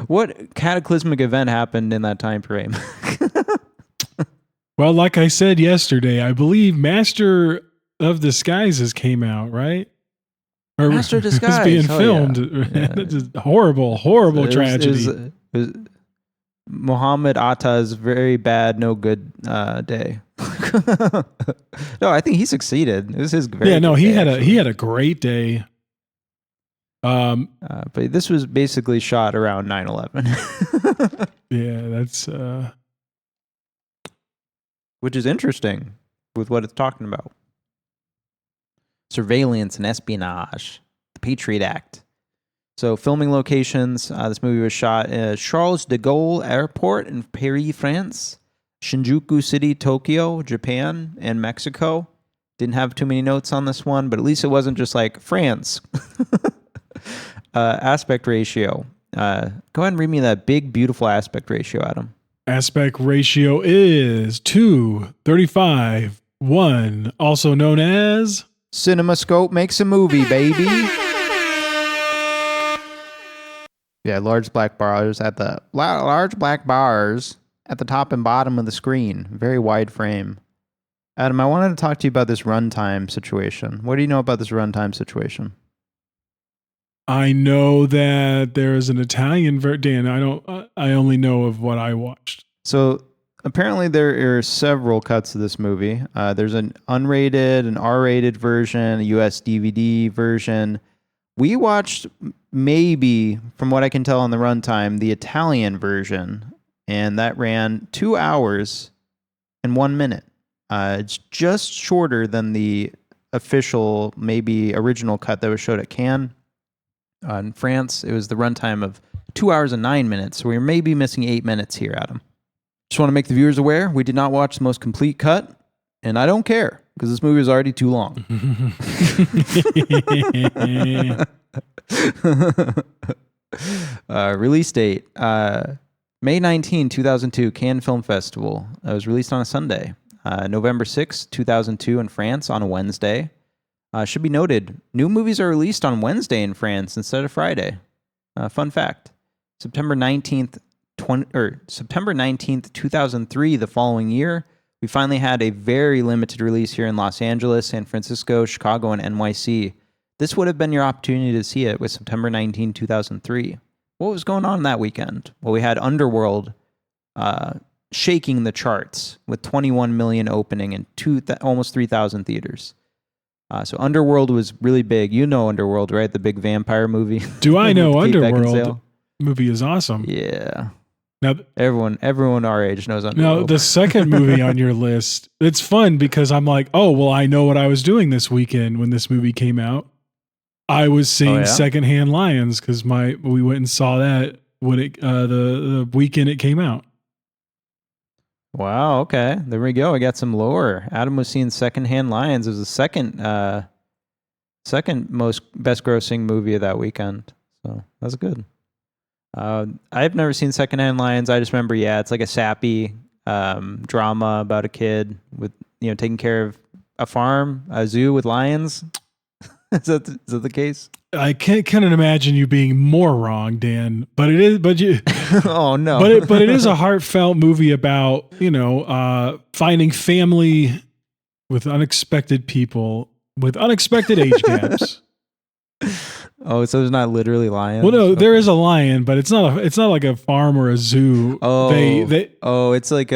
What cataclysmic event happened in that time frame?
Well, like I said yesterday, I believe Master of Disguises came out, right? Or
Master of Disguise
was being filmed.
Yeah.
That's a horrible tragedy.
It was Muhammad Atta's very bad, no good day. No, I think he succeeded. It was his very
he
day,
had a great day.
But this was basically shot around 9/11.
Yeah, that's
which is interesting with what it's talking about. Surveillance and espionage, the Patriot Act. So filming locations, this movie was shot at Charles de Gaulle Airport in Paris, France, Shinjuku City, Tokyo, Japan, and Mexico. Didn't have too many notes on this one, but at least it wasn't just like France. Aspect ratio. Go ahead and read me that big, beautiful aspect ratio, Adam.
Aspect ratio is 2:35:1, also known as
CinemaScope makes a movie, baby. Yeah, large black bars at the top and bottom of the screen. Very wide frame. Adam, I wanted to talk to you about this runtime situation. What do you know about this runtime situation?
I know that there is an Italian Dan, I only know of what I watched.
So apparently there are several cuts of this movie. There's an unrated, an R-rated version, a US DVD version. We watched, maybe, from what I can tell on the runtime, the Italian version, and that ran 2 hours and 1 minute. It's just shorter than the official, maybe original cut that was showed at Cannes. In France, it was the runtime of 2 hours and 9 minutes, so we may be missing 8 minutes here, Adam. Just want to make the viewers aware, we did not watch the most complete cut, and I don't care, because this movie is already too long. Release date, May 19, 2002, Cannes Film Festival. It was released on a Sunday. November 6, 2002 in France on a Wednesday. Should be noted, new movies are released on Wednesday in France instead of Friday. Fun fact. September 19th, 2003, the following year, we finally had a very limited release here in Los Angeles, San Francisco, Chicago, and NYC. This would have been your opportunity to see it with September 19, 2003. What was going on that weekend? Well, we had Underworld shaking the charts with 21 million opening in almost 3,000 theaters. So Underworld was really big. You know Underworld, right? The big vampire movie.
Do I know Underworld? Movie is awesome.
Yeah.
Now
everyone our age knows Underworld.
Now the second movie on your list, it's fun because I'm like, oh well, I know what I was doing this weekend when this movie came out. I was seeing Secondhand Lions because we went and saw that when the weekend it came out.
Wow, okay. There we go. I got some lore. Adam was seeing Secondhand Lions. It was the second most best grossing movie of that weekend. So that's good. I've never seen Secondhand Lions. I just remember, it's like a sappy drama about a kid with, taking care of a farm, a zoo with lions. Is that the case?
I can't imagine you being more wrong, Dan. But it is. But you.
Oh no.
But it is a heartfelt movie about finding family with unexpected people with unexpected age gaps.
Oh, so there's not literally lions?
Well, no, there is a lion, but it's not like a farm or a zoo.
Oh, it's like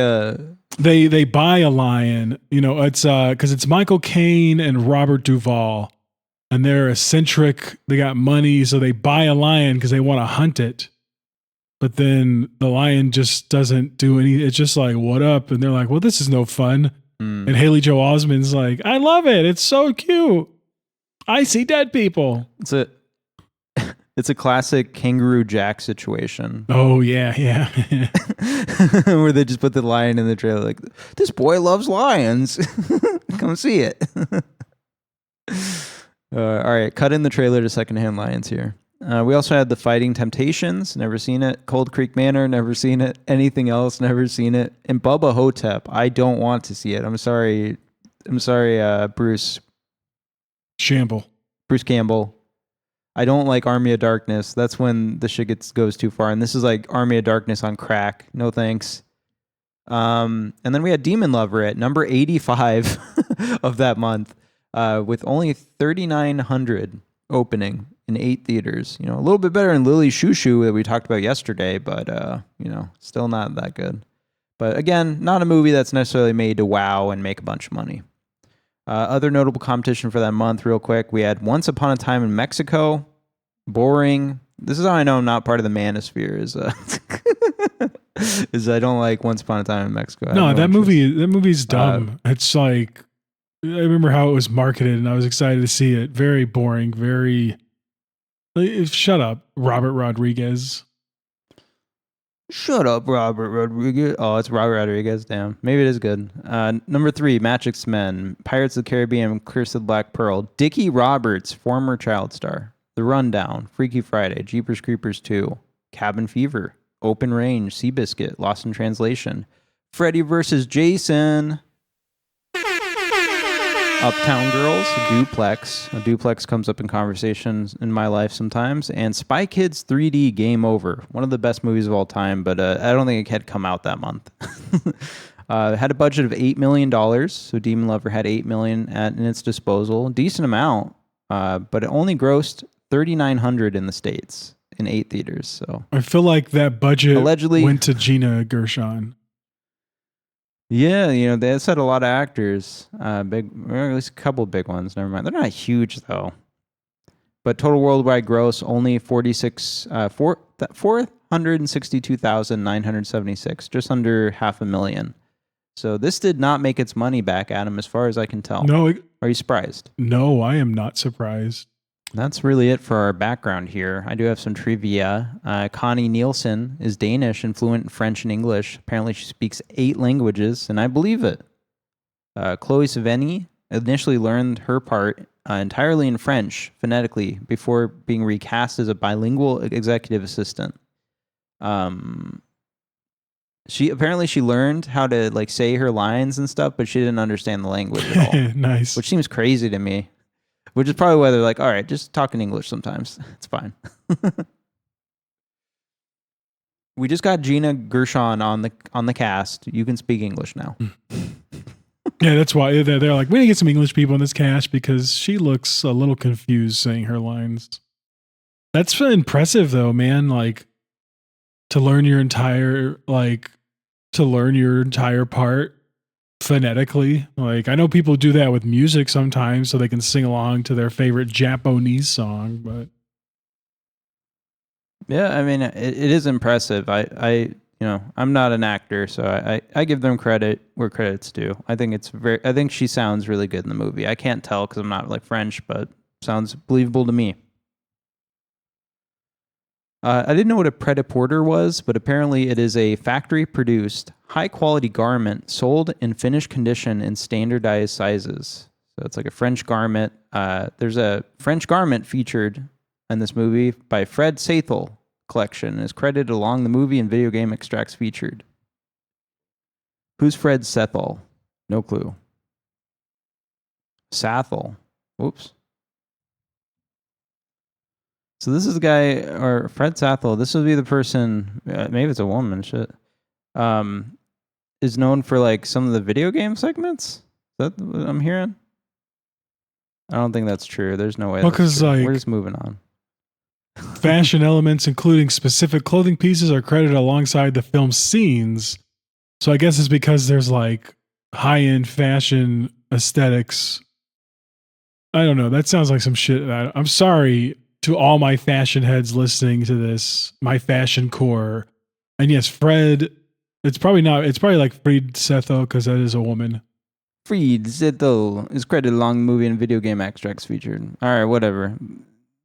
they buy a lion. It's because it's Michael Caine and Robert Duvall. And they're eccentric. They got money, so they buy a lion because they want to hunt it. But then the lion just doesn't do any. It's just like, what up? And they're like, well, this is no fun. And Haley Joel Osment's like, I love it. It's so cute. I see dead people.
It's a classic Kangaroo Jack situation.
Oh, yeah.
Where they just put the lion in the trailer like, this boy loves lions. Come see it. All right, cut in the trailer to Secondhand Lions here. We also had The Fighting Temptations, never seen it. Cold Creek Manor, never seen it. Anything else, never seen it. And Bubba Hotep, I don't want to see it. I'm sorry, Bruce Campbell. I don't like Army of Darkness. That's when the shit goes too far. And this is like Army of Darkness on crack. No thanks. And then we had Demonlover at number 85 of that month, with only 3,900 opening in 8 theaters. You know, a little bit better than Lily Shoo Shoo that we talked about yesterday, but you know, still not that good. But again, not a movie that's necessarily made to wow and make a bunch of money. Other notable competition for that month, real quick, we had Once Upon a Time in Mexico. Boring. This is how I know I'm not part of the manosphere. Is I don't like Once Upon a Time in Mexico.
No, that movie's dumb. It's like, I remember how it was marketed, and I was excited to see it. Very boring. Very. Shut up, Robert Rodriguez.
Shut up, Robert Rodriguez. Oh, it's Robert Rodriguez. Damn. Maybe it is good. Number 3, Magic's Men, Pirates of the Caribbean, Curse of the Black Pearl, Dickie Roberts, former child star, The Rundown, Freaky Friday, Jeepers Creepers 2, Cabin Fever, Open Range, Seabiscuit, Lost in Translation, Freddy vs. Jason, Uptown Girls, Duplex. A Duplex comes up in conversations in my life sometimes. And Spy Kids 3D Game Over. One of the best movies of all time, but I don't think it had come out that month. It had a budget of $8 million. So Demonlover had $8 million in its disposal. Decent amount, but it only grossed $3,900 in the States in 8 theaters. So
I feel like that budget
allegedly
went to Gina Gershon.
Yeah, you know, they said a lot of actors, big, or at least a couple of big ones. Never mind, they're not huge though. But total worldwide gross only 462,976, just under 500,000. So this did not make its money back, Adam, as far as I can tell.
No,
are you surprised?
No, I am not surprised.
That's really it for our background here. I do have some trivia. Connie Nielsen is Danish and fluent in French and English. Apparently she speaks 8 languages, and I believe it. Chloë Sevigny initially learned her part entirely in French, phonetically, before being recast as a bilingual executive assistant. She learned how to like say her lines and stuff, but she didn't understand the language at all.
Nice.
Which seems crazy to me. Which is probably why they're like, all right, just talk in English sometimes. It's fine. We just got Gina Gershon on the cast. You can speak English now.
Yeah, that's why they're like, we need to get some English people in this cast because she looks a little confused saying her lines. That's impressive though, man. Like to learn your entire part phonetically. Like I know people do that with music sometimes so they can sing along to their favorite Japanese song, but
yeah, I mean it is impressive. I I'm not an actor, so I give them credit where credit's due. I think she sounds really good in the movie. I can't tell because I'm not like French, but sounds believable to me. I didn't know what a pret-a-porter was, but apparently it is a factory-produced, high-quality garment sold in finished condition in standardized sizes. So it's like a French garment. There's a French garment featured in this movie by Fred Sathel collection and is credited along the movie and video game extracts featured. Who's Fred Sathel? No clue. Sathel. Whoops. So this is the guy, or Fred Sathel, this would be the person, maybe it's a woman, shit, is known for like some of the video game segments? Is that what I'm hearing? I don't think that's true. There's no way.
Well, because like,
we're just moving on.
Fashion elements, including specific clothing pieces, are credited alongside the film's scenes. So I guess it's because there's like high-end fashion aesthetics. I don't know. That sounds like some shit. I'm sorry to all my fashion heads listening to this, my fashion core. And yes, Fred, it's probably like Fried Sathel because that is a woman.
Fried Sathel is credited along the movie and video game extracts featured. All right, whatever.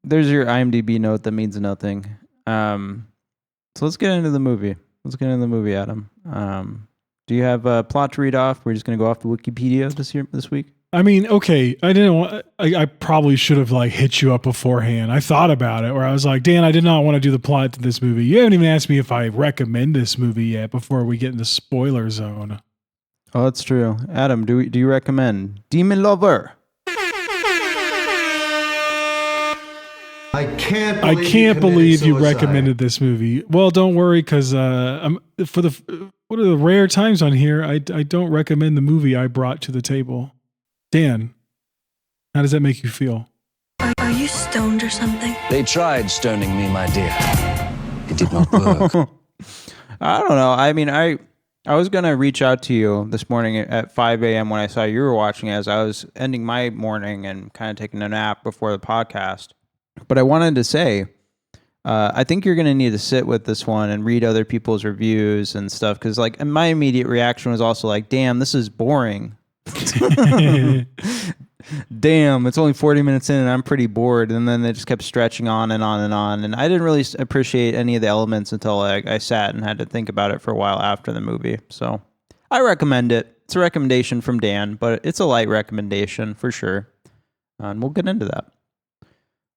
there's your IMDb note that means nothing. So let's get into the movie. Adam. Do you have a plot to read off? We're just going to go off the Wikipedia this week.
I mean, okay, I probably should have like hit you up beforehand. I thought about it where I was like, Dan, I did not want to do the plot to this movie. You haven't even asked me if I recommend this movie yet before we get in the spoiler zone.
Oh, that's true. Adam, do you recommend Demonlover?
I can't
believe you recommended this movie. Well, don't worry, because one of the rare times on here, I don't recommend the movie I brought to the table. Dan, how does that make you feel?
Are you stoned or something?
They tried stoning me, my dear. It did not work.
I don't know. I mean, I was going to reach out to you this morning at 5 a.m. when I saw you were watching as I was ending my morning and kind of taking a nap before the podcast. But I wanted to say, I think you're going to need to sit with this one and read other people's reviews and stuff. Because like my immediate reaction was also like, damn, this is boring. Damn, it's only 40 minutes in and I'm pretty bored. And then they just kept stretching on and on and on. And I didn't really appreciate any of the elements until I sat and had to think about it for a while after the movie. So I recommend it. It's a recommendation from Dan, but it's a light recommendation for sure. And we'll get into that.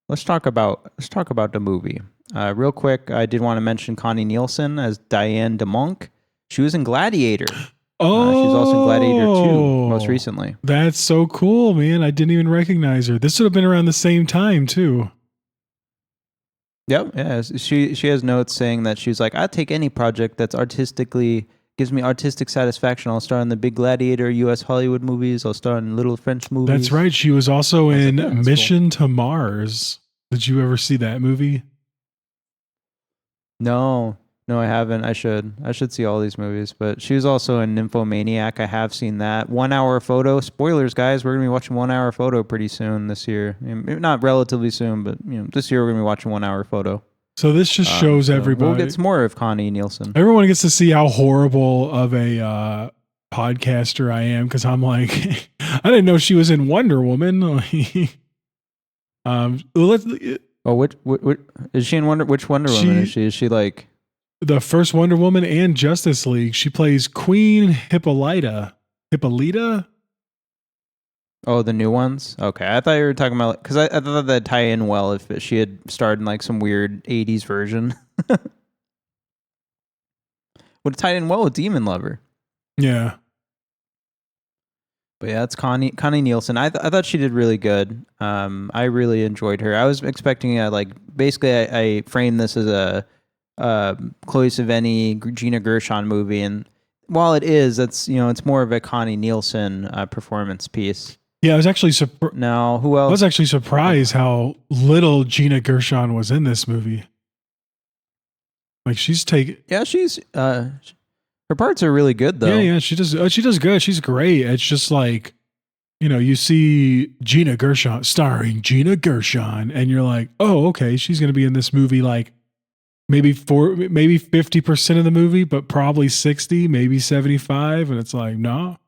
Let's talk about the movie. Real quick, I did want to mention Connie Nielsen as Diane de Monk. She was in Gladiator.
Oh,
she's also in Gladiator 2 most recently.
That's so cool, man. I didn't even recognize her. This would have been around the same time, too.
Yep. Yeah. She has notes saying that she's like, I'll take any project that's artistically gives me artistic satisfaction. I'll star in the big Gladiator U.S. Hollywood movies. I'll star in little French movies.
That's right. She was also in Mission to Mars. Did you ever see that movie?
No, I haven't. I should see all these movies. But she was also in Nymphomaniac. I have seen that. 1 Hour Photo. Spoilers, guys. We're gonna be watching 1 Hour Photo pretty soon this year. Not relatively soon, but this year we're gonna be watching 1 Hour Photo.
So this just shows everybody.
We'll get some more of Connie Nielsen.
Everyone gets to see how horrible of a podcaster I am because I'm like, I didn't know she was in Wonder Woman.
What is she in which Wonder Woman is she? Is she like
the first Wonder Woman and Justice League? She plays Queen Hippolyta.
Oh, the new ones? Okay. I thought you were talking about... Because I thought that'd tie in well if she had starred in like some weird 80s version. Would have tied in well with Demonlover.
Yeah.
But yeah, it's Connie Nielsen. I thought she did really good. I really enjoyed her. I was expecting basically I framed this as a Chloë Sevigny, Gina Gershon movie. And while it is, it's more of a Connie Nielsen performance piece.
Yeah, I was actually
Now, who else?
I was actually surprised how little Gina Gershon was in this movie. Like she's
her parts are really good though.
Yeah, she does good. She's great. It's just like, you see Gina Gershon starring Gina Gershon and you're like, "Oh, okay, she's going to be in this movie like maybe 50% of the movie, but probably 60, maybe 75." And it's like, "No."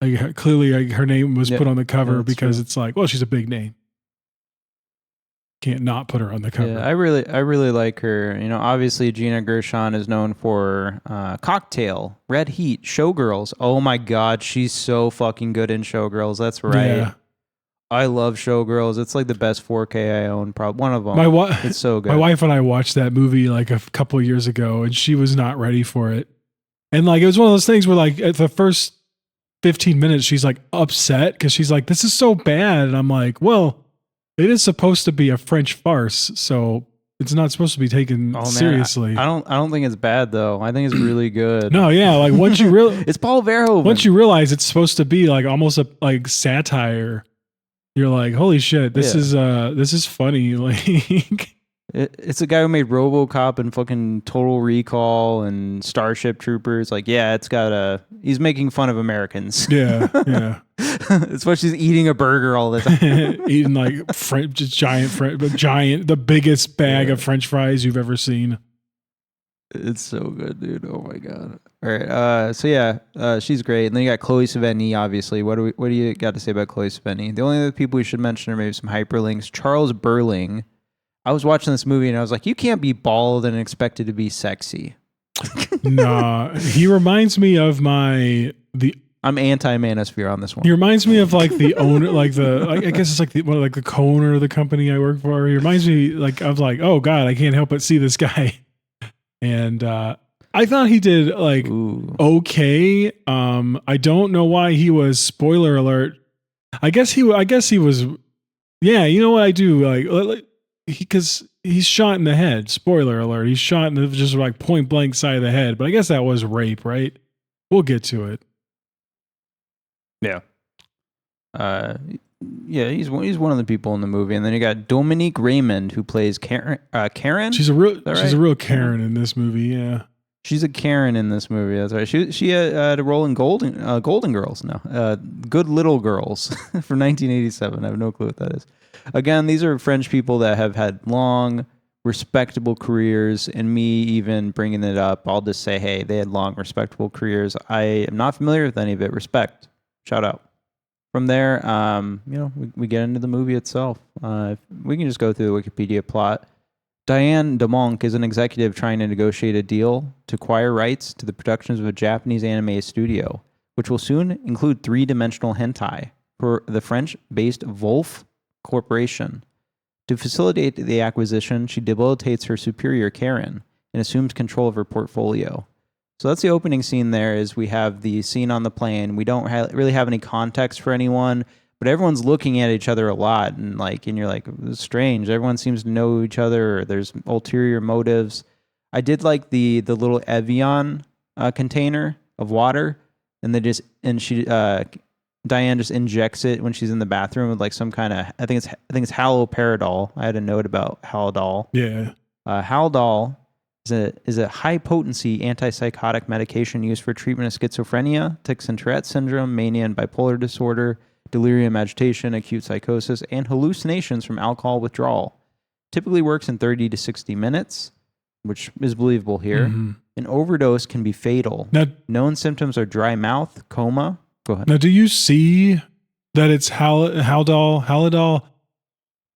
Like clearly her name was put on the cover because it's like, well, she's a big name. Can't not put her on the cover.
Yeah, I really like her. Obviously Gina Gershon is known for Cocktail, Red Heat, Showgirls. Oh my God, she's so fucking good in Showgirls. That's right. Yeah. I love Showgirls. It's like the best 4K I own. Probably one of them. It's so good.
My wife and I watched that movie like a couple of years ago, and she was not ready for it. And like it was one of those things where like at the first 15 minutes, she's like upset because she's like, "This is so bad," and I'm like, "Well, it is supposed to be a French farce, so it's not supposed to be taken seriously."
I don't think it's bad though. I think it's really good.
No, yeah, like once you realize
it's Paul Verhoeven.
Once you realize it's supposed to be like almost a like satire, you're like, "Holy shit, this is funny." Like
it's a guy who made RoboCop and fucking Total Recall and Starship Troopers. Like, yeah, he's making fun of Americans.
Yeah.
It's what she's eating a burger all the time.
Eating like the biggest bag of French fries you've ever seen.
It's so good, dude. Oh my god. All right. So yeah, she's great. And then you got Chloë Sevigny, obviously. What do you got to say about Chloë Sevigny? The only other people we should mention are maybe some hyperlinks. Charles Berling. I was watching this movie and I was like, you can't be bald and expected to be sexy.
Nah, he reminds me of I'm
anti-manosphere on this one.
He reminds me of like the owner, like I guess it's like the co-owner of the company I work for. He reminds me like of like, oh god, I can't help but see this guy. And I thought he did like okay. I don't know why he was, spoiler alert. I guess he was. Yeah, you know what I do like because he's shot in the head. Spoiler alert. He's shot in the just like point blank side of the head. But I guess that was rape, right? We'll get to it.
Yeah. Yeah, he's one of the people in the movie, and then you got Dominique Reymond who plays Karen. Karen?
She's a real Karen in this movie. Yeah,
she's a Karen in this movie. That's right. She had a role in Golden Girls. No, Good Little Girls from 1987. I have no clue what that is. Again, these are French people that have had long, respectable careers, and me even bringing it up, I'll just say, hey, they had long, respectable careers. I am not familiar with any of it. Respect. Shout out. From there, we get into the movie itself. We can just go through the Wikipedia plot. Diane DeMonk is an executive trying to negotiate a deal to acquire rights to the productions of a Japanese anime studio, which will soon include three-dimensional hentai for the French-based Wolf Corporation. To facilitate the acquisition, she debilitates her superior, Karen, and assumes control of her portfolio. So that's the opening scene there. Is we have the scene on the plane. We don't really have any context for anyone, but everyone's looking at each other a lot, and you're like, it's strange. Everyone seems to know each other, or there's ulterior motives. I did like the little Evian container of water, and Diane just injects it when she's in the bathroom with like some kind of, I think it's haloperidol. I had a note about Haldol.
Yeah.
Haldol is a high-potency antipsychotic medication used for treatment of schizophrenia, tics and Tourette syndrome, mania and bipolar disorder, delirium, agitation, acute psychosis, and hallucinations from alcohol withdrawal. Typically works in 30 to 60 minutes, which is believable here. Mm-hmm. An overdose can be fatal. Now, known symptoms are dry mouth, coma. Go ahead.
Now, do you see that it's Haldol?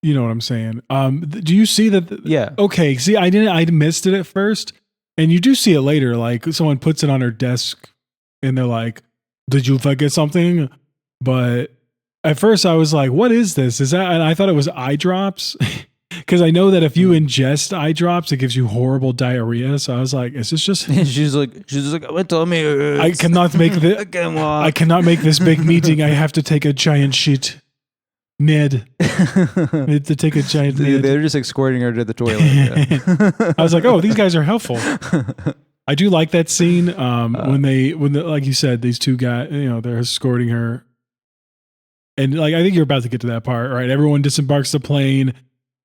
You know what I'm saying? Do you see that?
Yeah.
Okay. See, I missed it at first, and you do see it later. Like someone puts it on her desk, and they're like, "Did you forget something?" But at first, I was like, "What is this? Is that?" And I thought it was eye drops, because I know that if you ingest eye drops, it gives you horrible diarrhea. So I was like, "Is this just?"
she's like, "What told me?"
I cannot make I cannot make this big meeting. I have to take a giant shit. Ned. To take a giant Ned.
They're just escorting her to the toilet. Yeah.
I was like, oh, these guys are helpful. I do like that scene when like you said, these two guys, they're escorting her. And like, I think you're about to get to that part, right? Everyone disembarks the plane.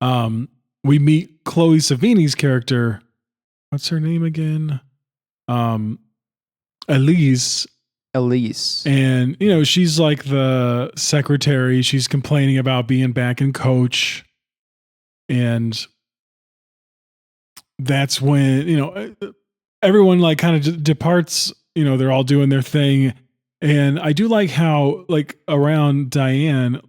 We meet Chloë Sevigny's character. What's her name again? Elise. And, she's like the secretary. She's complaining about being back in coach. And that's when, everyone like kind of departs, they're all doing their thing. And I do like how like around Karen,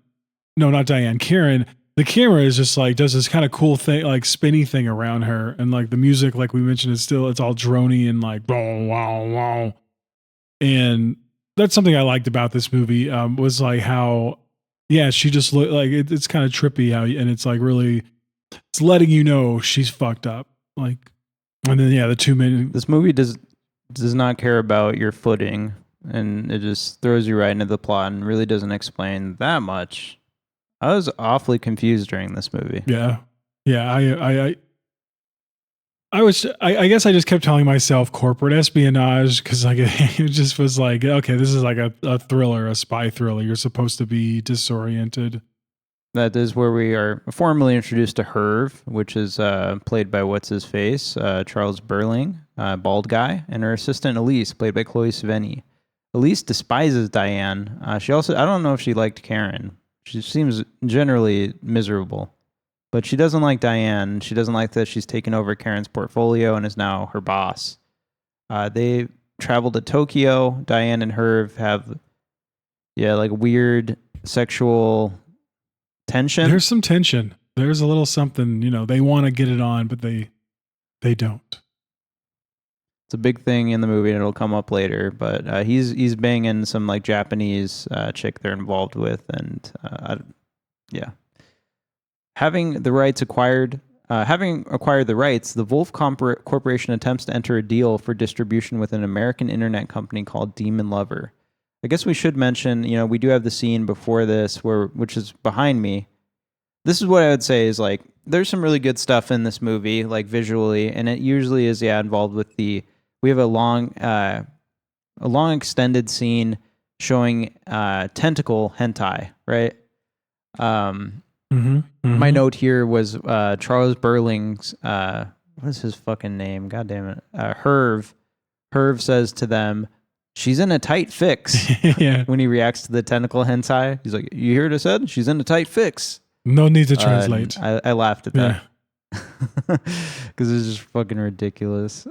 the camera is just like, does this kind of cool thing, like spinny thing around her. And like the music, like we mentioned, it's all droney and like, wow, wow, wow. And that's something I liked about this movie, was like how, she just looked like it's kind of trippy how, and it's like really, it's letting you know she's fucked up. Like, and then the 2 minutes.
This movie does not care about your footing, and it just throws you right into the plot and really doesn't explain that much. I was awfully confused during this movie.
Yeah. I guess I just kept telling myself corporate espionage, because like it just was like, okay, this is like a thriller, a spy thriller. You're supposed to be disoriented.
That is where we are formally introduced to Herve, which is played by what's-his-face, Charles Berling, bald guy, and her assistant Elise, played by Chloë Sevigny. Elise despises Diane. She also, I don't know if she liked Karen. She seems generally miserable. But she doesn't like Diane. She doesn't like that she's taken over Karen's portfolio and is now her boss. They travel to Tokyo. Diane and Herv have, like weird sexual tension.
There's some tension. There's a little something, they want to get it on, but they don't.
It's a big thing in the movie, and it'll come up later. But he's banging some like Japanese chick they're involved with, and having acquired the rights, the Wolf Corporation attempts to enter a deal for distribution with an American internet company called Demonlover. I guess we should mention, we do have the scene before this which is behind me. This is what I would say is like, there's some really good stuff in this movie, like visually, and it usually is, involved with we have a long extended scene showing tentacle hentai, right? My note here was Charles Berling's, what is his fucking name? God damn it. Herv. Herv says to them, she's in a tight fix. When he reacts to the tentacle hentai, he's like, you hear what I said? She's in a tight fix.
No need to translate.
I laughed at that. Because it's just fucking ridiculous.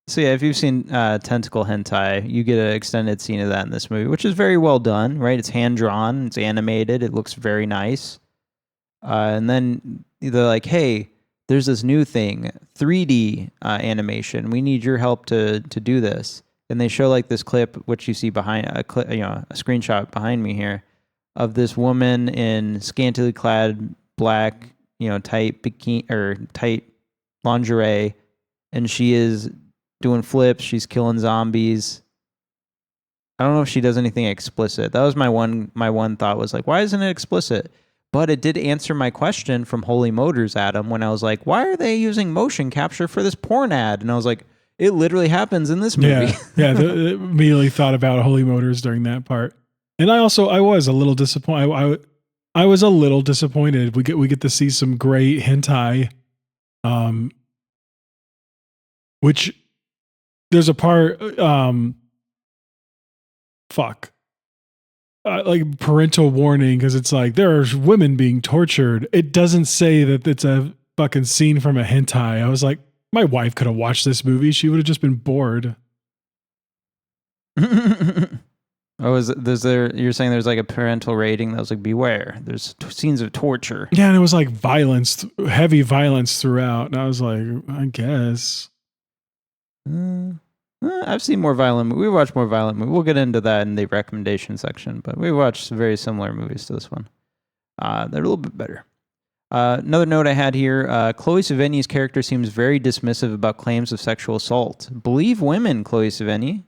So if you've seen tentacle hentai, you get an extended scene of that in this movie, which is very well done, right? It's hand-drawn, it's animated, it looks very nice. And then they're like, hey, there's this new thing, 3D animation. We need your help to do this. And they show like this clip, which you see behind a screenshot behind me here, of this woman in scantily clad black, tight bikini or tight lingerie, and she is doing flips. She's killing zombies. I don't know if she does anything explicit. That was my one thought was like, why isn't it explicit? But it did answer my question from Holy Motors, Adam, when I was like, why are they using motion capture for this porn ad? And I was like, it literally happens in this movie.
Yeah. Immediately thought about Holy Motors during that part. And I was a little disappointed. I was a little disappointed. We get to see some great hentai, which there's a part, like parental warning, because it's like there are women being tortured. It doesn't say that it's a fucking scene from a hentai. I was like, my wife could have watched this movie. She would have just been bored.
Oh, you're saying there's like a parental rating that was like, beware, there's scenes of torture.
Yeah, and it was like violence, heavy violence throughout. And I was like, I guess.
I've seen more violent. We watched more violent movies. We'll get into that in the recommendation section, but we watched very similar movies to this one. They're a little bit better. Another note I had here, Chloë Sevigny's character seems very dismissive about claims of sexual assault. Believe women, Chloë Sevigny.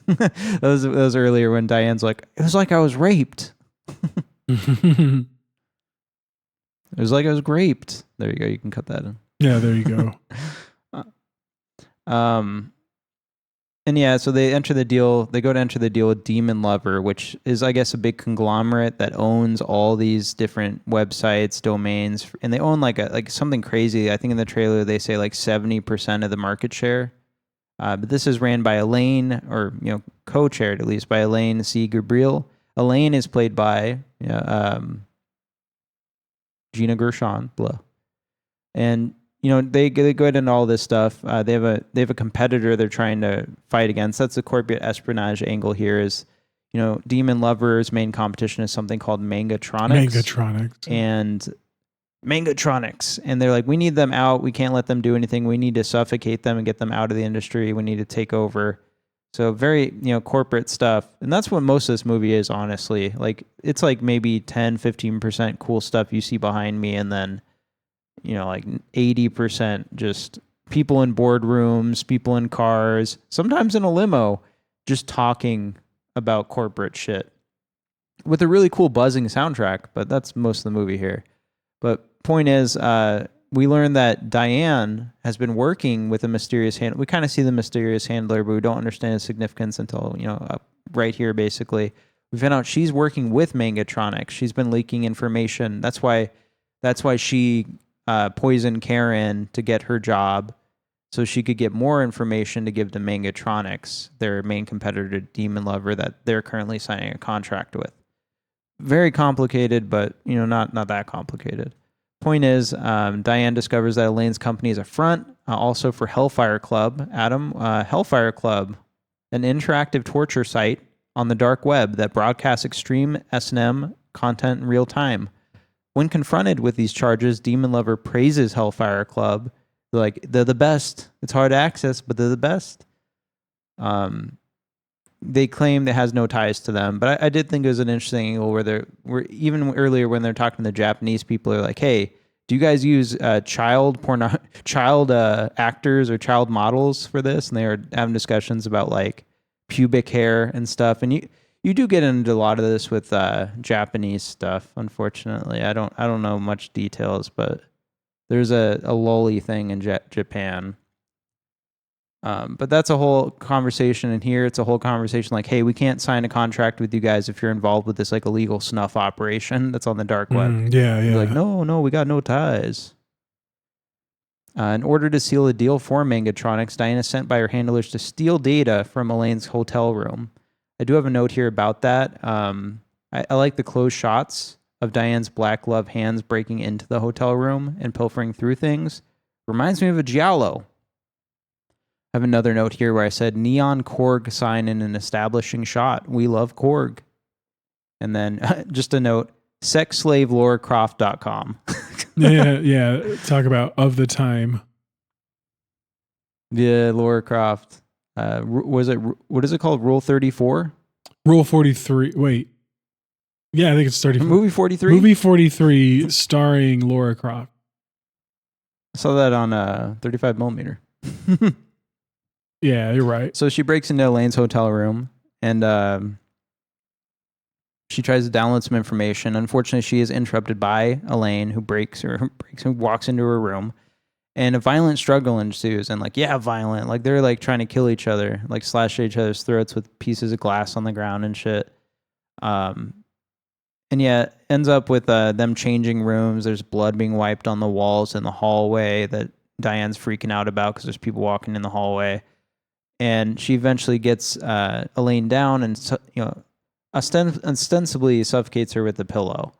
that was earlier when Diane's like, it was like I was raped. It was like I was raped. There you go. You can cut that in.
Yeah, there you go.
And yeah, so they enter the deal. They go to enter the deal with Demonlover, which is, I guess, a big conglomerate that owns all these different websites, domains, and they own like something crazy. I think in the trailer they say like 70% of the market share. But this is ran by Elaine, or co-chaired at least by Elaine C. Gabriel. Elaine is played by Gina Gershon, and they go into all this stuff. They have a competitor they're trying to fight against. That's the corporate espionage angle here. Is Demonlover's main competition is something called Mangatronics, and they're like, we need them out. We can't let them do anything. We need to suffocate them and get them out of the industry. We need to take over. So very corporate stuff, and that's what most of this movie is, honestly. Like, it's like maybe 10-15% cool stuff you see behind me, and then like 80% just people in boardrooms, people in cars, sometimes in a limo, just talking about corporate shit with a really cool buzzing soundtrack. But that's most of the movie here. But point is, we learn that Diane has been working with a mysterious handler. We kind of see the mysterious handler, but we don't understand his significance until, right here, basically. We found out she's working with Mangatronics. She's been leaking information. That's why she poisoned Karen to get her job, so she could get more information to give to Mangatronics, their main competitor to Demonlover, that they're currently signing a contract with. Very complicated, but not that complicated. Point is, Diane discovers that Elaine's company is a front, also for Hellfire Club. Adam, Hellfire Club, an interactive torture site on the dark web that broadcasts extreme S&M content in real time. When confronted with these charges, Demonlover praises Hellfire Club. They're the best. It's hard to access, but they're the best. They claim it has no ties to them, but I did think it was an interesting angle where even earlier when they're talking to the Japanese people, are like, "Hey, do you guys use child actors or child models for this?" And they were having discussions about like pubic hair and stuff. And you do get into a lot of this with Japanese stuff. Unfortunately, I don't know much details, but there's a lolly thing in Japan. But that's a whole conversation, and here it's a whole conversation like, hey, we can't sign a contract with you guys if you're involved with this like illegal snuff operation that's on the dark web.
Yeah.
Like, no, we got no ties. In order to seal a deal for Mangatronics, Diana is sent by her handlers to steal data from Elaine's hotel room. I do have a note here about that. I like the close shots of Diane's black glove hands breaking into the hotel room and pilfering through things. Reminds me of a giallo. I have another note here where I said neon Korg sign in an establishing shot. We love Korg. And then just a note, sexslaveLauraCroft.com.
yeah. Talk about of the time.
Yeah, Laura Croft. What is it called? Rule 34?
Rule 43. Wait. Yeah, I think it's 34.
Movie 43?
Movie 43 starring Laura Croft.
I saw that on 35 millimeter.
Yeah, you're right.
So she breaks into Elaine's hotel room and she tries to download some information. Unfortunately, she is interrupted by Elaine, who walks into her room, and a violent struggle ensues. And violent. Like they're like trying to kill each other, like slash each other's throats with pieces of glass on the ground and shit. And ends up with them changing rooms. There's blood being wiped on the walls in the hallway that Diane's freaking out about because there's people walking in the hallway. And she eventually gets Elaine down and ostensibly suffocates her with the pillow.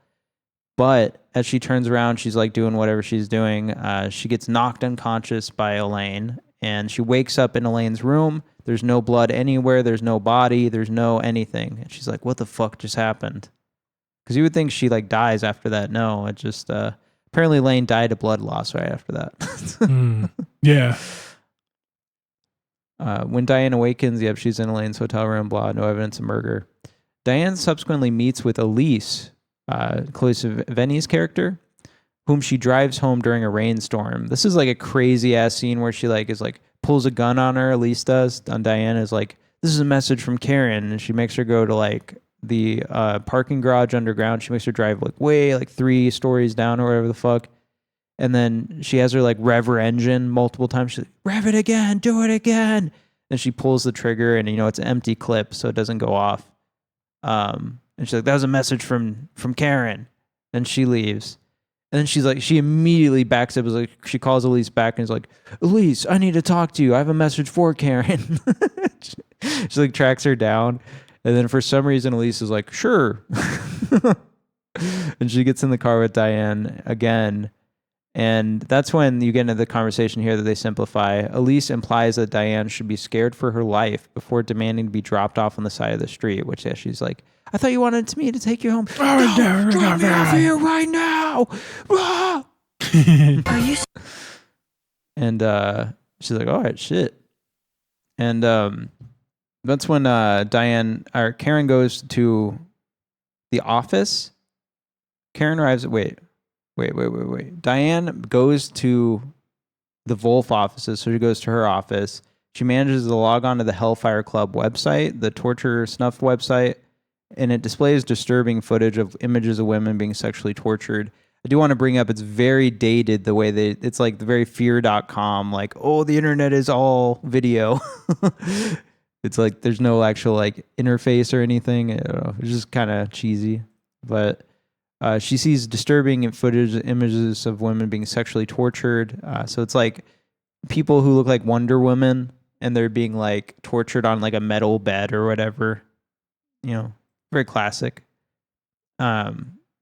But as she turns around, she's like doing whatever she's doing. She gets knocked unconscious by Elaine, and she wakes up in Elaine's room. There's no blood anywhere. There's no body. There's no anything. And she's like, what the fuck just happened? Because you would think she like dies after that. No, it just apparently Elaine died of blood loss right after that.
Yeah.
When Diane awakens, she's in Elaine's hotel room, blah, no evidence of murder. Diane subsequently meets with Elise, Chloë Sevigny's character, whom she drives home during a rainstorm. This is like a crazy ass scene where she pulls a gun on her, Elise does, on Diane, is like, this is a message from Karen, and she makes her go to like the parking garage underground. She makes her drive way 3 stories down or whatever the fuck. And then she has her rev her engine multiple times. She's like, rev it again, do it again. And she pulls the trigger, and it's an empty clip, so it doesn't go off. And she's like, that was a message from Karen. And she leaves. And then she immediately backs up. She calls Elise back and is like, Elise, I need to talk to you. I have a message for Karen. she tracks her down. And then for some reason, Elise is like, sure. And she gets in the car with Diane again. And that's when you get into the conversation here that they simplify. Elise implies that Diane should be scared for her life before demanding to be dropped off on the side of the street, which she's like, I thought you wanted me to take you home. No, drop me off here right now. Are you? And she's like, all right, shit. And that's when Karen goes to the office. Karen arrives at, wait. Diane goes to the Wolf offices, so she goes to her office. She manages to log on to the Hellfire Club website, the torture snuff website, and it displays disturbing footage of images of women being sexually tortured. I do want to bring up, it's very dated the way it's like the very fear.com, like, oh, the internet is all video. It's like there's no actual interface or anything. I don't know. It's just kind of cheesy, but she sees disturbing footage, images of women being sexually tortured. So it's like people who look like Wonder Woman, and they're being tortured on a metal bed or whatever. Very classic.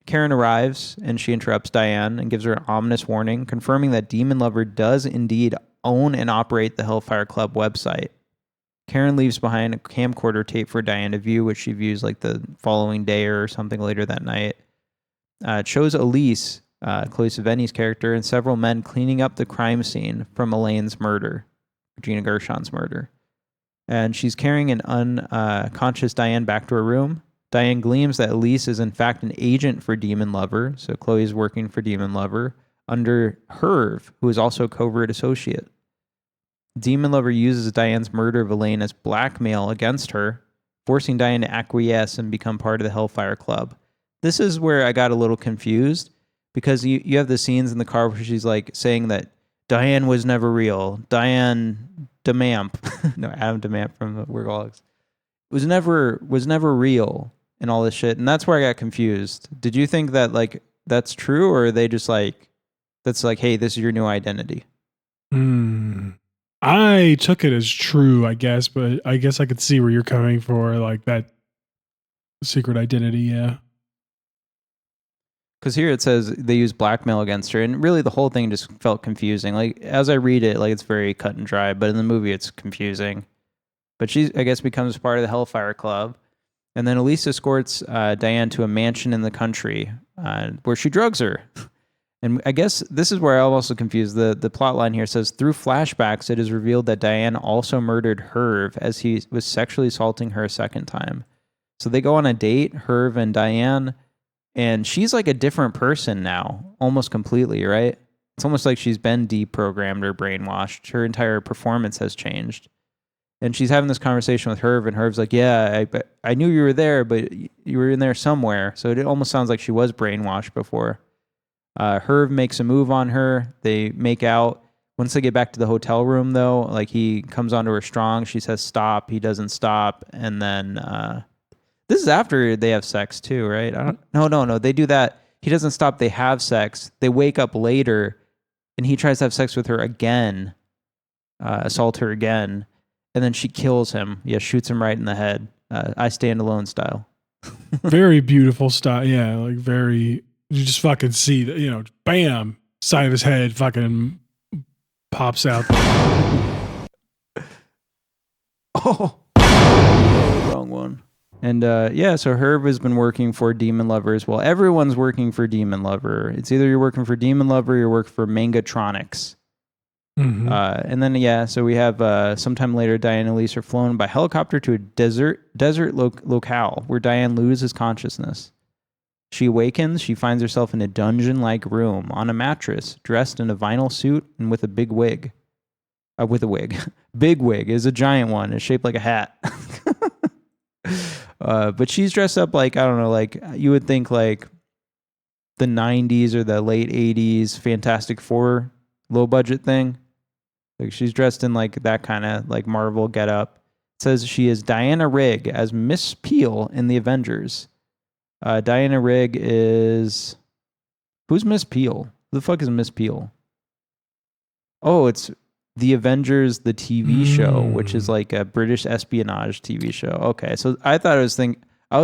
Karen arrives and she interrupts Diane and gives her an ominous warning, confirming that Demonlover does indeed own and operate the Hellfire Club website. Karen leaves behind a camcorder tape for Diane to view, which she views like the following day or something later that night. It shows Elise, Chloë Sevigny's character, and several men cleaning up the crime scene from Elaine's murder, Regina Gershon's murder. And she's carrying an unconscious Diane back to her room. Diane gleams that Elise is in fact an agent for Demonlover, so Chloe's working for Demonlover, under Herve, who is also a covert associate. Demonlover uses Diane's murder of Elaine as blackmail against her, forcing Diane to acquiesce and become part of the Hellfire Club. This is where I got a little confused, because you have the scenes in the car where she's like saying that Diane was never real. Diane DeMamp, no, Adam DeMamp from the Workaholics, was never real and all this shit. And that's where I got confused. Did you think that like that's true, or are they just like, that's like, hey, this is your new identity?
I took it as true, I guess, but I guess I could see where you're coming for, like that secret identity, yeah.
Because here it says they use blackmail against her, and really the whole thing just felt confusing. Like, as I read it, like it's very cut and dry, but in the movie it's confusing. But she, I guess, becomes part of the Hellfire Club. And then Elise escorts Diane to a mansion in the country where she drugs her. And I guess this is where I'm also confused. The plot line here says, through flashbacks, it is revealed that Diane also murdered Herve as he was sexually assaulting her a second time. So they go on a date, Herve and Diane, and she's like a different person now, almost completely, right? It's almost like she's been deprogrammed or brainwashed. Her entire performance has changed. And she's having this conversation with Herve, and Herve's like, yeah, I knew you were there, but you were in there somewhere. So it almost sounds like she was brainwashed before. Herve makes a move on her. They make out. Once they get back to the hotel room, though, like he comes onto her strong. She says stop. He doesn't stop. And then this is after they have sex too, right? No. They do that. He doesn't stop. They have sex. They wake up later, and he tries to have sex with her again, assault her again. And then she kills him. Yeah, shoots him right in the head. I Stand Alone style.
Very beautiful style. Yeah, like very... You just fucking see that, you know, bam, side of his head fucking pops out.
Oh, wrong one. And so Herve has been working for Demonlover as well. Everyone's working for Demonlover. It's either you're working for Demonlover or you're working for Mangatronics. Mm-hmm. And then, so we have sometime later, Diane and Elise are flown by helicopter to a desert locale where Diane loses consciousness. She awakens. She finds herself in a dungeon-like room on a mattress, dressed in a vinyl suit and with a big wig. With a wig. Big wig is a giant one. It's shaped like a hat. But she's dressed up like, I don't know, like you would think like the 90s or the late 80s Fantastic Four low-budget thing. Like she's dressed in like that kind of like Marvel getup. It says she is Diana Rigg as Miss Peel in The Avengers. Diana Rigg is... Who's Miss Peel? Who the fuck is Miss Peel? Oh, it's The Avengers, the TV show, which is like a British espionage TV show. Okay, so I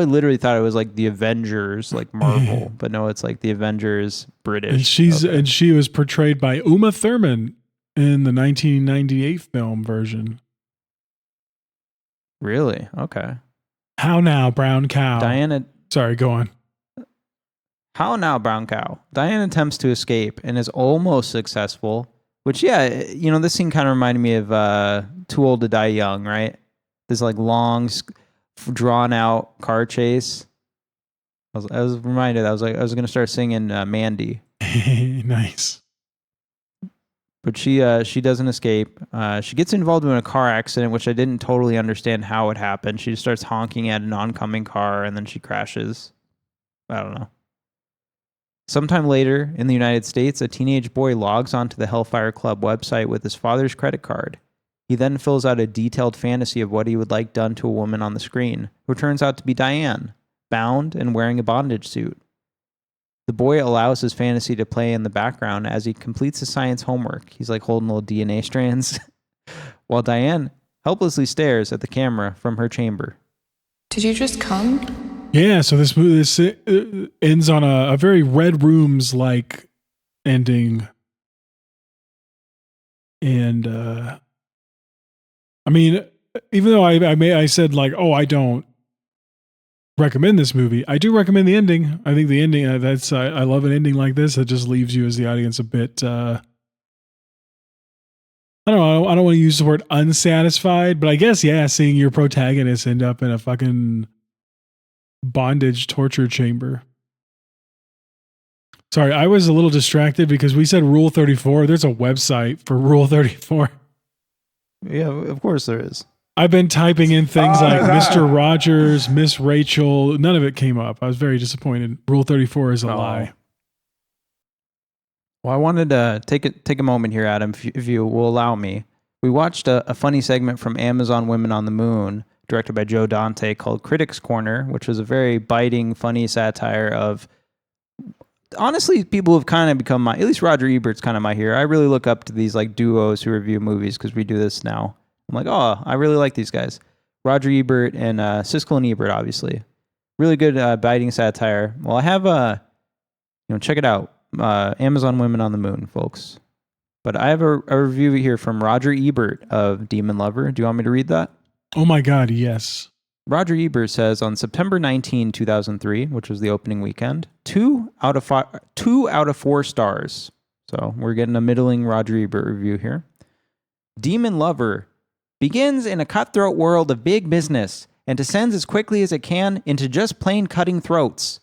literally thought it was like The Avengers, like Marvel, but no, it's like The Avengers British.
And she was portrayed by Uma Thurman in the 1998 film version.
Really? Okay.
How now, brown cow?
Diana...
Sorry, go on.
How now, brown cow? Diane attempts to escape and is almost successful, which, this scene kind of reminded me of Too Old to Die Young, right? This like long, drawn-out car chase. I was reminded, I was going to start singing Mandy.
Nice.
But she doesn't escape. She gets involved in a car accident, which I didn't totally understand how it happened. She just starts honking at an oncoming car, and then she crashes. I don't know. Sometime later, in the United States, a teenage boy logs onto the Hellfire Club website with his father's credit card. He then fills out a detailed fantasy of what he would like done to a woman on the screen, who turns out to be Diane, bound and wearing a bondage suit. The boy allows his fantasy to play in the background as he completes his science homework. He's like holding little DNA strands, while Diane helplessly stares at the camera from her chamber.
Did you just come?
Yeah, so this ends on a very Red Rooms like ending, and I mean, even though I said like, oh, I don't recommend this movie, I do recommend the ending. I think the ending I love an ending like this that just leaves you as the audience a bit. I don't know. I don't want to use the word unsatisfied, but I guess seeing your protagonist end up in a fucking bondage torture chamber. Sorry, I was a little distracted because we said Rule 34. There's a website for Rule 34.
Yeah, of course there is.
I've been typing in things like Mr. Rogers, Miss Rachel. None of it came up. I was very disappointed. Rule 34 is a lie.
Well, I wanted to take a moment here, Adam, if you will allow me. We watched a funny segment from Amazon Women on the Moon, directed by Joe Dante, called Critics Corner, which was a very biting, funny satire of, honestly, people have kind of become at least Roger Ebert's kind of my hero. I really look up to these like duos who review movies because we do this now. I'm like, oh, I really like these guys. Roger Ebert and Siskel and Ebert, obviously. Really good biting satire. Well, I have check it out. Amazon Women on the Moon, folks. But I have a review here from Roger Ebert of Demon Lover. Do you want me to read that?
Oh my God, yes.
Roger Ebert says on September 19, 2003, which was the opening weekend, 2 out of 4 stars. So we're getting a middling Roger Ebert review here. Demon Lover begins in a cutthroat world of big business and descends as quickly as it can into just plain cutting throats.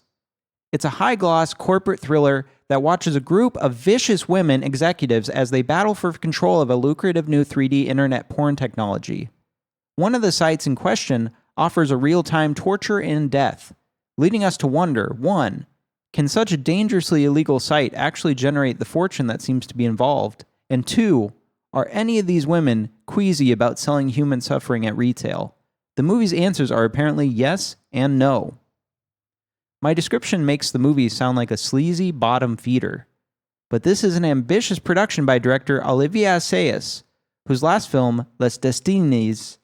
It's a high-gloss corporate thriller that watches a group of vicious women executives as they battle for control of a lucrative new 3D internet porn technology. One of the sites in question offers a real-time torture and death, leading us to wonder, 1, can such a dangerously illegal site actually generate the fortune that seems to be involved? And 2, are any of these women queasy about selling human suffering at retail? The movie's answers are apparently yes and no. My description makes the movie sound like a sleazy bottom feeder, but this is an ambitious production by director Olivier Assayas, whose last film, Les Destinies,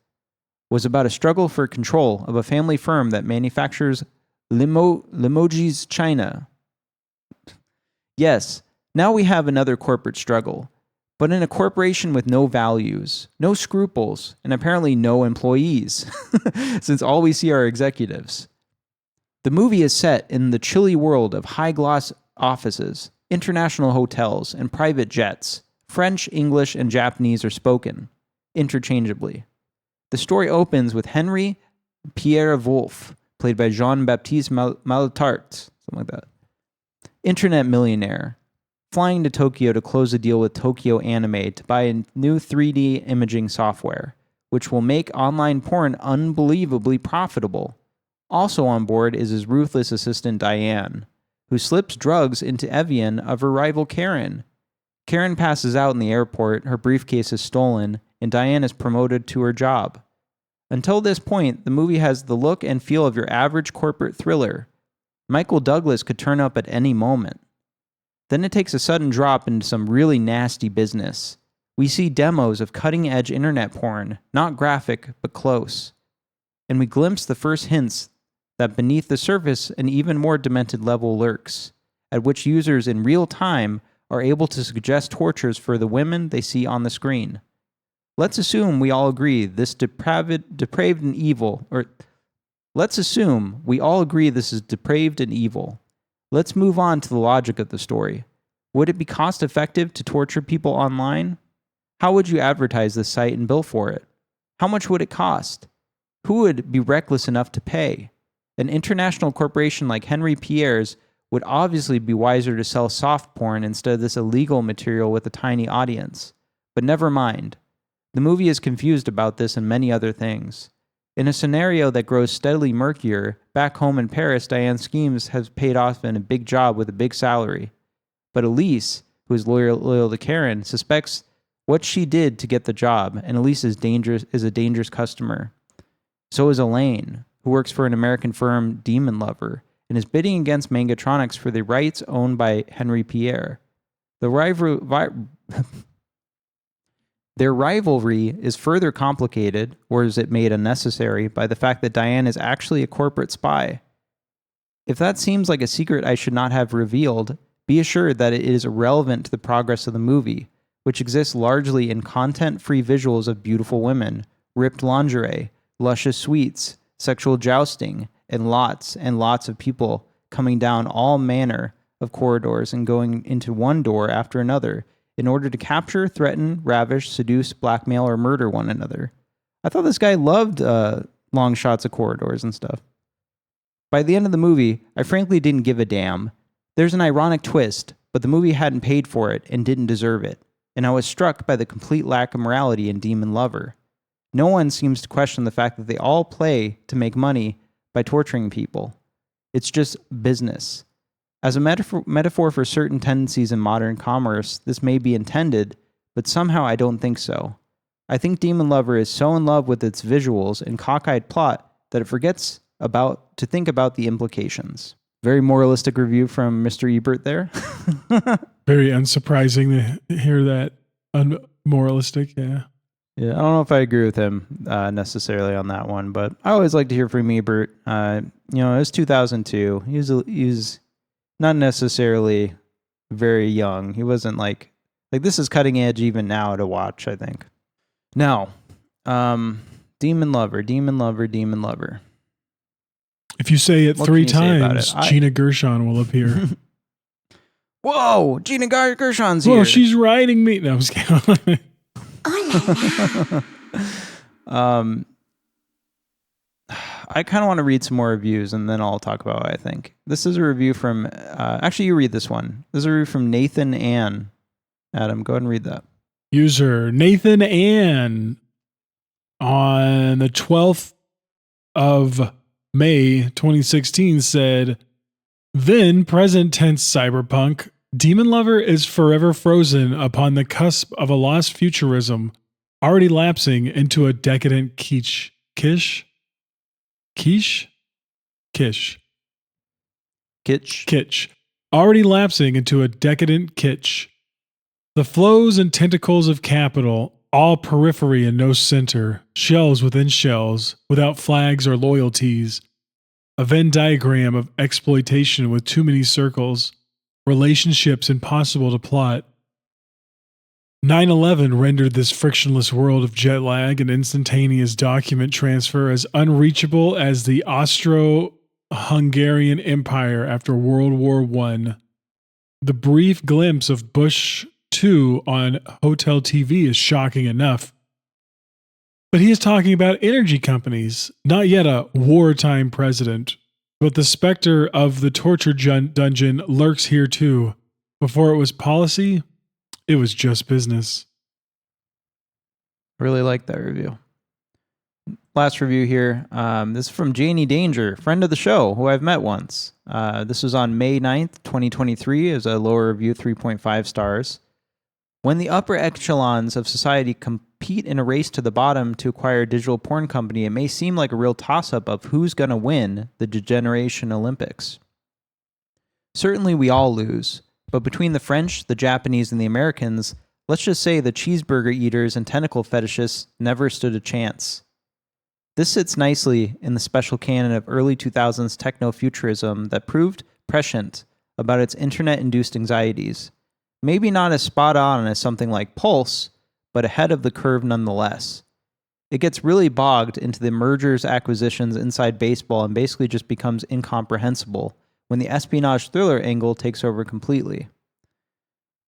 was about a struggle for control of a family firm that manufactures Limoges China. Yes, now we have another corporate struggle, but in a corporation with no values, no scruples, and apparently no employees, since all we see are executives. The movie is set in the chilly world of high-gloss offices, international hotels, and private jets. French, English, and Japanese are spoken interchangeably. The story opens with Henry Pierre Wolf, played by Jean-Baptiste Maletart, something like that. Internet millionaire, flying to Tokyo to close a deal with Tokyo Anime to buy a new 3D imaging software, which will make online porn unbelievably profitable. Also on board is his ruthless assistant Diane, who slips drugs into Evian of her rival Karen. Karen passes out in the airport, her briefcase is stolen, and Diane is promoted to her job. Until this point, the movie has the look and feel of your average corporate thriller. Michael Douglas could turn up at any moment. Then it takes a sudden drop into some really nasty business. We see demos of cutting-edge internet porn, not graphic, but close. And we glimpse the first hints that beneath the surface an even more demented level lurks, at which users in real time are able to suggest tortures for the women they see on the screen. Let's assume we all agree this depraved and evil, or let's assume we all agree this is depraved and evil. Let's move on to the logic of the story. Would it be cost-effective to torture people online? How would you advertise this site and bill for it? How much would it cost? Who would be reckless enough to pay? An international corporation like Henry Pierre's would obviously be wiser to sell soft porn instead of this illegal material with a tiny audience. But never mind. The movie is confused about this and many other things. In a scenario that grows steadily murkier, back home in Paris, Diane's schemes have paid off in a big job with a big salary. But Elise, who is loyal to Karen, suspects what she did to get the job, and Elise is a dangerous customer. So is Elaine, who works for an American firm, Demon Lover, and is bidding against Mangatronics for the rights owned by Henry Pierre. Their rivalry is further complicated, or is it made unnecessary, by the fact that Diane is actually a corporate spy. If that seems like a secret I should not have revealed, be assured that it is irrelevant to the progress of the movie, which exists largely in content-free visuals of beautiful women, ripped lingerie, luscious sweets, sexual jousting, and lots of people coming down all manner of corridors and going into one door after another in order to capture, threaten, ravish, seduce, blackmail, or murder one another. I thought this guy loved long shots of corridors and stuff. By the end of the movie, I frankly didn't give a damn. There's an ironic twist, but the movie hadn't paid for it and didn't deserve it, and I was struck by the complete lack of morality in Demon Lover. No one seems to question the fact that they all play to make money by torturing people. It's just business. As a metaphor for certain tendencies in modern commerce, this may be intended, but somehow I don't think so. I think Demon Lover is so in love with its visuals and cockeyed plot that it forgets to think about the implications. Very moralistic review from Mr. Ebert there.
Very unsurprising to hear that unmoralistic, yeah.
Yeah, I don't know if I agree with him necessarily on that one, but I always like to hear from Ebert. It was 2002. He was not necessarily very young. He wasn't like this is cutting edge even now to watch, I think. Now, Demon Lover.
If you say it 3 times, Gina Gershon will appear.
Whoa, Gina Gershon's here.
Whoa, she's riding me. No, I'm just kidding.
I kind of want to read some more reviews and then I'll talk about what I think. This is a review from, actually you read this one. This is a review from Nathan Ann. Adam, go ahead and read that.
User Nathan Ann on the 12th of May 2016 said, then present tense cyberpunk, Demon Lover is forever frozen upon the cusp of a lost futurism, already lapsing into a decadent kitsch. Already lapsing into a decadent kitsch. The flows and tentacles of capital, all periphery and no center, shells within shells, without flags or loyalties. A Venn diagram of exploitation with too many circles, relationships impossible to plot. 9/11 rendered this frictionless world of jet lag and instantaneous document transfer as unreachable as the Austro-Hungarian Empire after World War I. The brief glimpse of Bush II on Hotel TV is shocking enough. But he is talking about energy companies, not yet a wartime president. But the specter of the torture dungeon lurks here too. Before it was policy, it was just business.
Really like that review. Last review here. This is from Janie Danger, friend of the show, who I've met once. This was on May 9th, 2023. It was a lower review, 3.5 stars. When the upper echelons of society compete in a race to the bottom to acquire a digital porn company, it may seem like a real toss-up of who's going to win the Degeneration Olympics. Certainly we all lose, but between the French, the Japanese, and the Americans, let's just say the cheeseburger eaters and tentacle fetishists never stood a chance. This sits nicely in the special canon of early 2000s techno-futurism that proved prescient about its internet-induced anxieties. Maybe not as spot on as something like Pulse, but ahead of the curve nonetheless. It gets really bogged into the mergers, acquisitions inside baseball and basically just becomes incomprehensible when the espionage thriller angle takes over completely.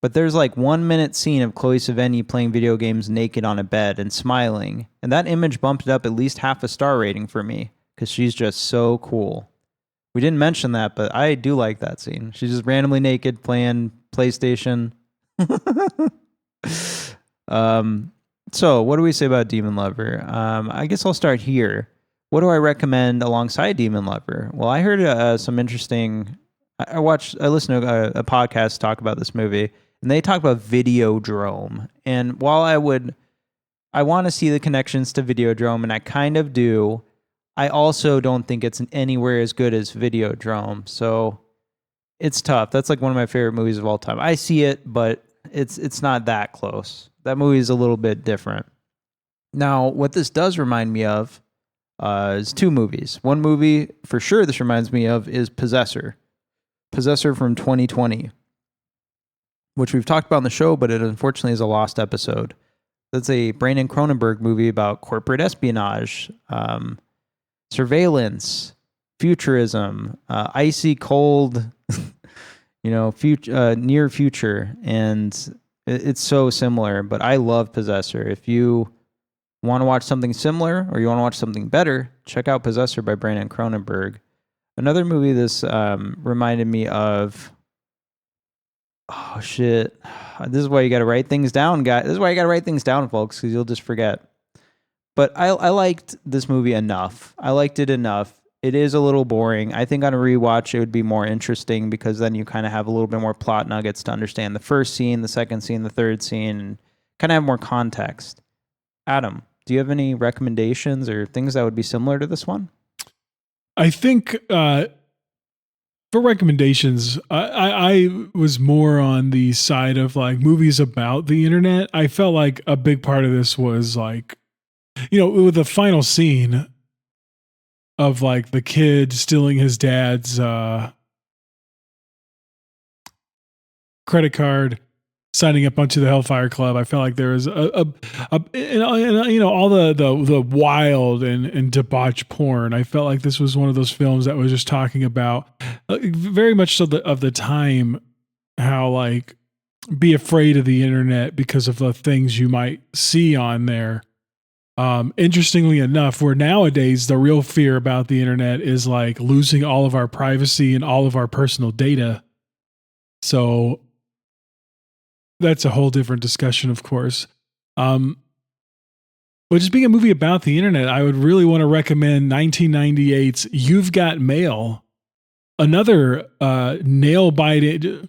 But there's like 1 minute scene of Chloë Sevigny playing video games naked on a bed and smiling, and that image bumped it up at least half a star rating for me, because she's just so cool. We didn't mention that, but I do like that scene. She's just randomly naked playing PlayStation. So what do we say about Demon Lover? I guess I'll start here. What do I recommend alongside Demon Lover? Well, I heard some interesting... I listened to a podcast talk about this movie, and they talk about Videodrome. And while I want to see the connections to Videodrome, and I kind of do, I also don't think it's anywhere as good as Videodrome. So it's tough. That's like one of my favorite movies of all time. I see it, but it's not that close. That movie is a little bit different. Now, what this does remind me of, It's two movies. One movie, for sure, this reminds me of, is Possessor. Possessor from 2020, which we've talked about on the show, but it unfortunately is a lost episode. That's a Brandon Cronenberg movie about corporate espionage, surveillance, futurism, icy cold, near future. And it's so similar, but I love Possessor. If you want to watch something similar or you want to watch something better, check out Possessor by Brandon Cronenberg. Another movie this reminded me of, oh shit, this is why you got to write things down, guys. This is why you got to write things down, folks, because you'll just forget. But I liked this movie enough. I liked it enough. It is a little boring. I think on a rewatch it would be more interesting because then you kind of have a little bit more plot nuggets to understand the first scene, the second scene, the third scene, and kind of have more context. Adam, do you have any recommendations or things that would be similar to this one?
I think for recommendations, I was more on the side of like movies about the internet. I felt like a big part of this was like, with the final scene of like the kid stealing his dad's credit card, signing up onto the Hellfire Club. I felt like there was all the wild and debauched porn. I felt like this was one of those films that was just talking about very much so of the time, how like be afraid of the internet because of the things you might see on there. Interestingly enough, where nowadays the real fear about the internet is like losing all of our privacy and all of our personal data. So that's a whole different discussion, of course. But just being a movie about the internet, I would really want to recommend 1998's You've Got Mail. Another nail-biting,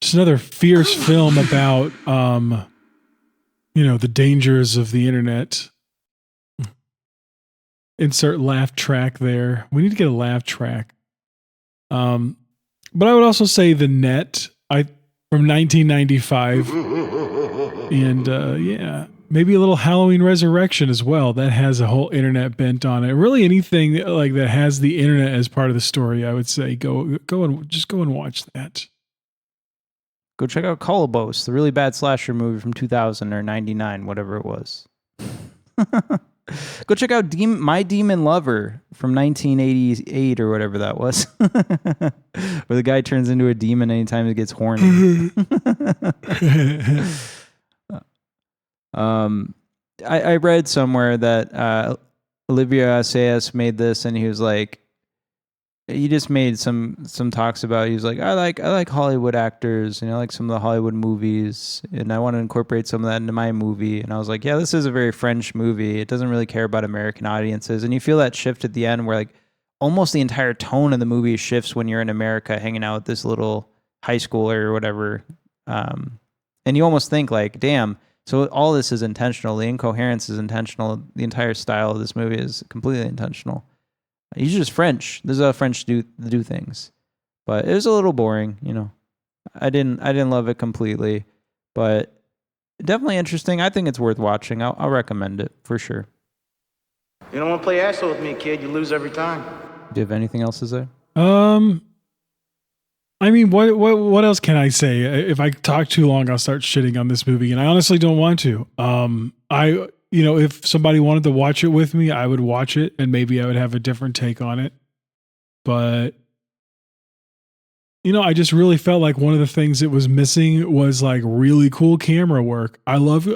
just another fierce film about, the dangers of the internet. Insert laugh track there. We need to get a laugh track. But I would also say The Net, from 1995. And maybe a little Halloween Resurrection as well. That has a whole internet bent on it. Really anything like that has the internet as part of the story, I would say go and watch that.
Go check out Colobos, the really bad slasher movie from 2000 or 99, whatever it was. Go check out My Demon Lover from 1988 or whatever that was. Where the guy turns into a demon anytime he gets horny. I read somewhere that Olivier Assayas made this, and he was like, he just made some talks about, he was like, I like Hollywood actors, I like some of the Hollywood movies, and I want to incorporate some of that into my movie. And I was like, yeah, this is a very French movie. It doesn't really care about American audiences. And you feel that shift at the end where like almost the entire tone of the movie shifts when you're in America hanging out with this little high schooler or whatever. And you almost think like, damn, so all this is intentional. The incoherence is intentional. The entire style of this movie is completely intentional. He's just French. This is how French do things. But it was a little boring, I didn't love it completely, but definitely interesting. I think it's worth watching. I'll recommend it for sure.
You don't want to play asshole with me, kid. You lose every time.
Do you have anything else to say?
I mean, what else can I say? If I talk too long, I'll start shitting on this movie, and I honestly don't want to. If somebody wanted to watch it with me, I would watch it, and maybe I would have a different take on it. But, I just really felt like one of the things it was missing was like really cool camera work. I love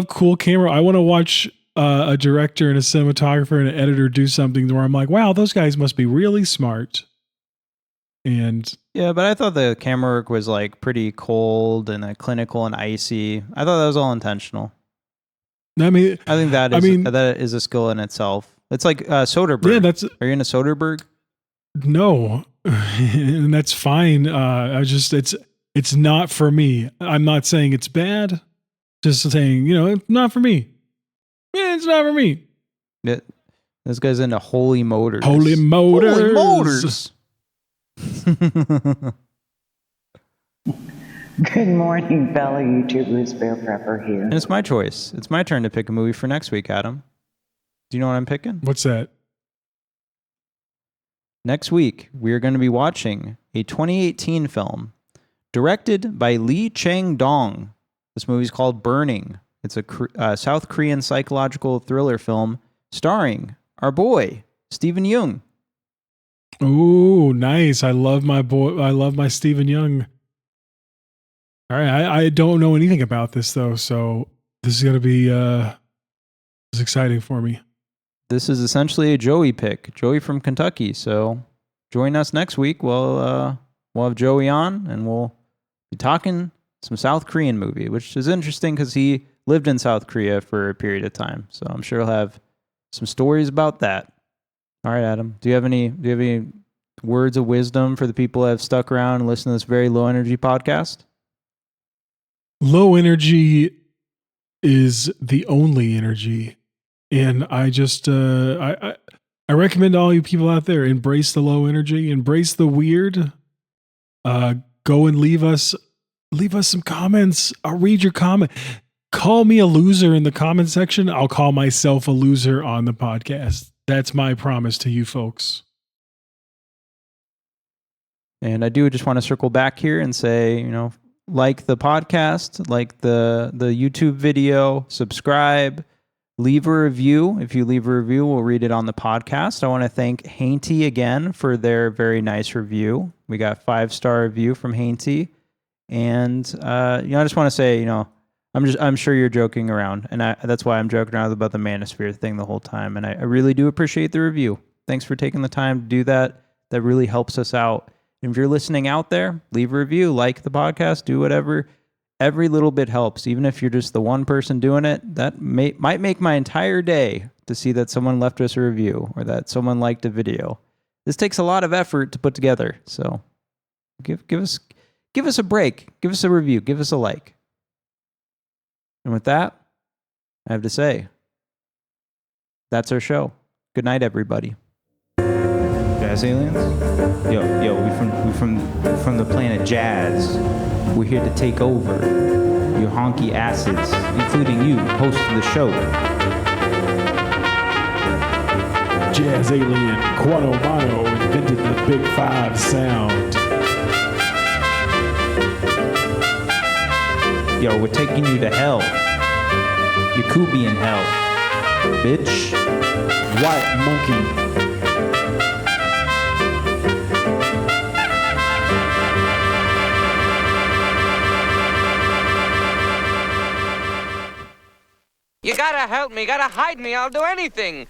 cool camera. I want to watch a director and a cinematographer and an editor do something where I'm like, wow, those guys must be really smart. And
yeah, but I thought the camera work was like pretty clinical and icy. I thought that was all intentional.
I mean,
I think that is a skill in itself. It's like Soderbergh. Yeah, are you into Soderbergh?
No, and that's fine. It's not for me. I'm not saying it's bad. Just saying, it's not for me. Yeah, it's not for me.
Yeah, this guy's into Holy Motors.
Holy Motors.
Good morning, fellow YouTubers. Bear Prepper here.
And it's my choice. It's my turn to pick a movie for next week, Adam. Do you know what I'm picking?
What's that?
Next week, we are going to be watching a 2018 film directed by Lee Chang-dong. This movie is called Berling. It's a South Korean psychological thriller film starring our boy, Stephen Yeun.
Oh, nice. I love my boy. I love my Stephen Yeun. All right. I don't know anything about this, though, so this is going to be it's exciting for me.
This is essentially a Joey pick. Joey from Kentucky. So join us next week. We'll have Joey on, and we'll be talking some South Korean movie, which is interesting because he lived in South Korea for a period of time. So I'm sure he'll have some stories about that. All right, Adam. Do you have any words of wisdom for the people that have stuck around and listened to this very low energy podcast?
Low energy is the only energy. And I just, I recommend all you people out there, embrace the low energy, embrace the weird. Go and leave us some comments. I'll read your comment. Call me a loser in the comment section. I'll call myself a loser on the podcast. That's my promise to you folks.
And I do just want to circle back here and say, like the podcast, like the YouTube video, subscribe, leave a review. If you leave a review, we'll read it on the podcast. I want to thank Hainty again for their very nice review. We got 5-star review from Hainty. And, I just want to say, I'm sure you're joking around, and that's why I'm joking around about the manosphere thing the whole time. And I really do appreciate the review. Thanks for taking the time to do that. That really helps us out. And if you're listening out there, leave a review, like the podcast, do whatever. Every little bit helps. Even if you're just the one person doing it, that might make my entire day to see that someone left us a review or that someone liked a video. This takes a lot of effort to put together. So give us a break. Give us a review. Give us a like. And with that, I have to say, that's our show. Good night, everybody.
Jazz aliens? Yo, we from the planet Jazz. We're here to take over your honky asses, including you, host of the show.
Jazz alien Quano Mono invented the Big 5 sound.
Yo, we're taking you to hell. You could be in hell, bitch.
White monkey.
You gotta help me, gotta hide me, I'll do anything.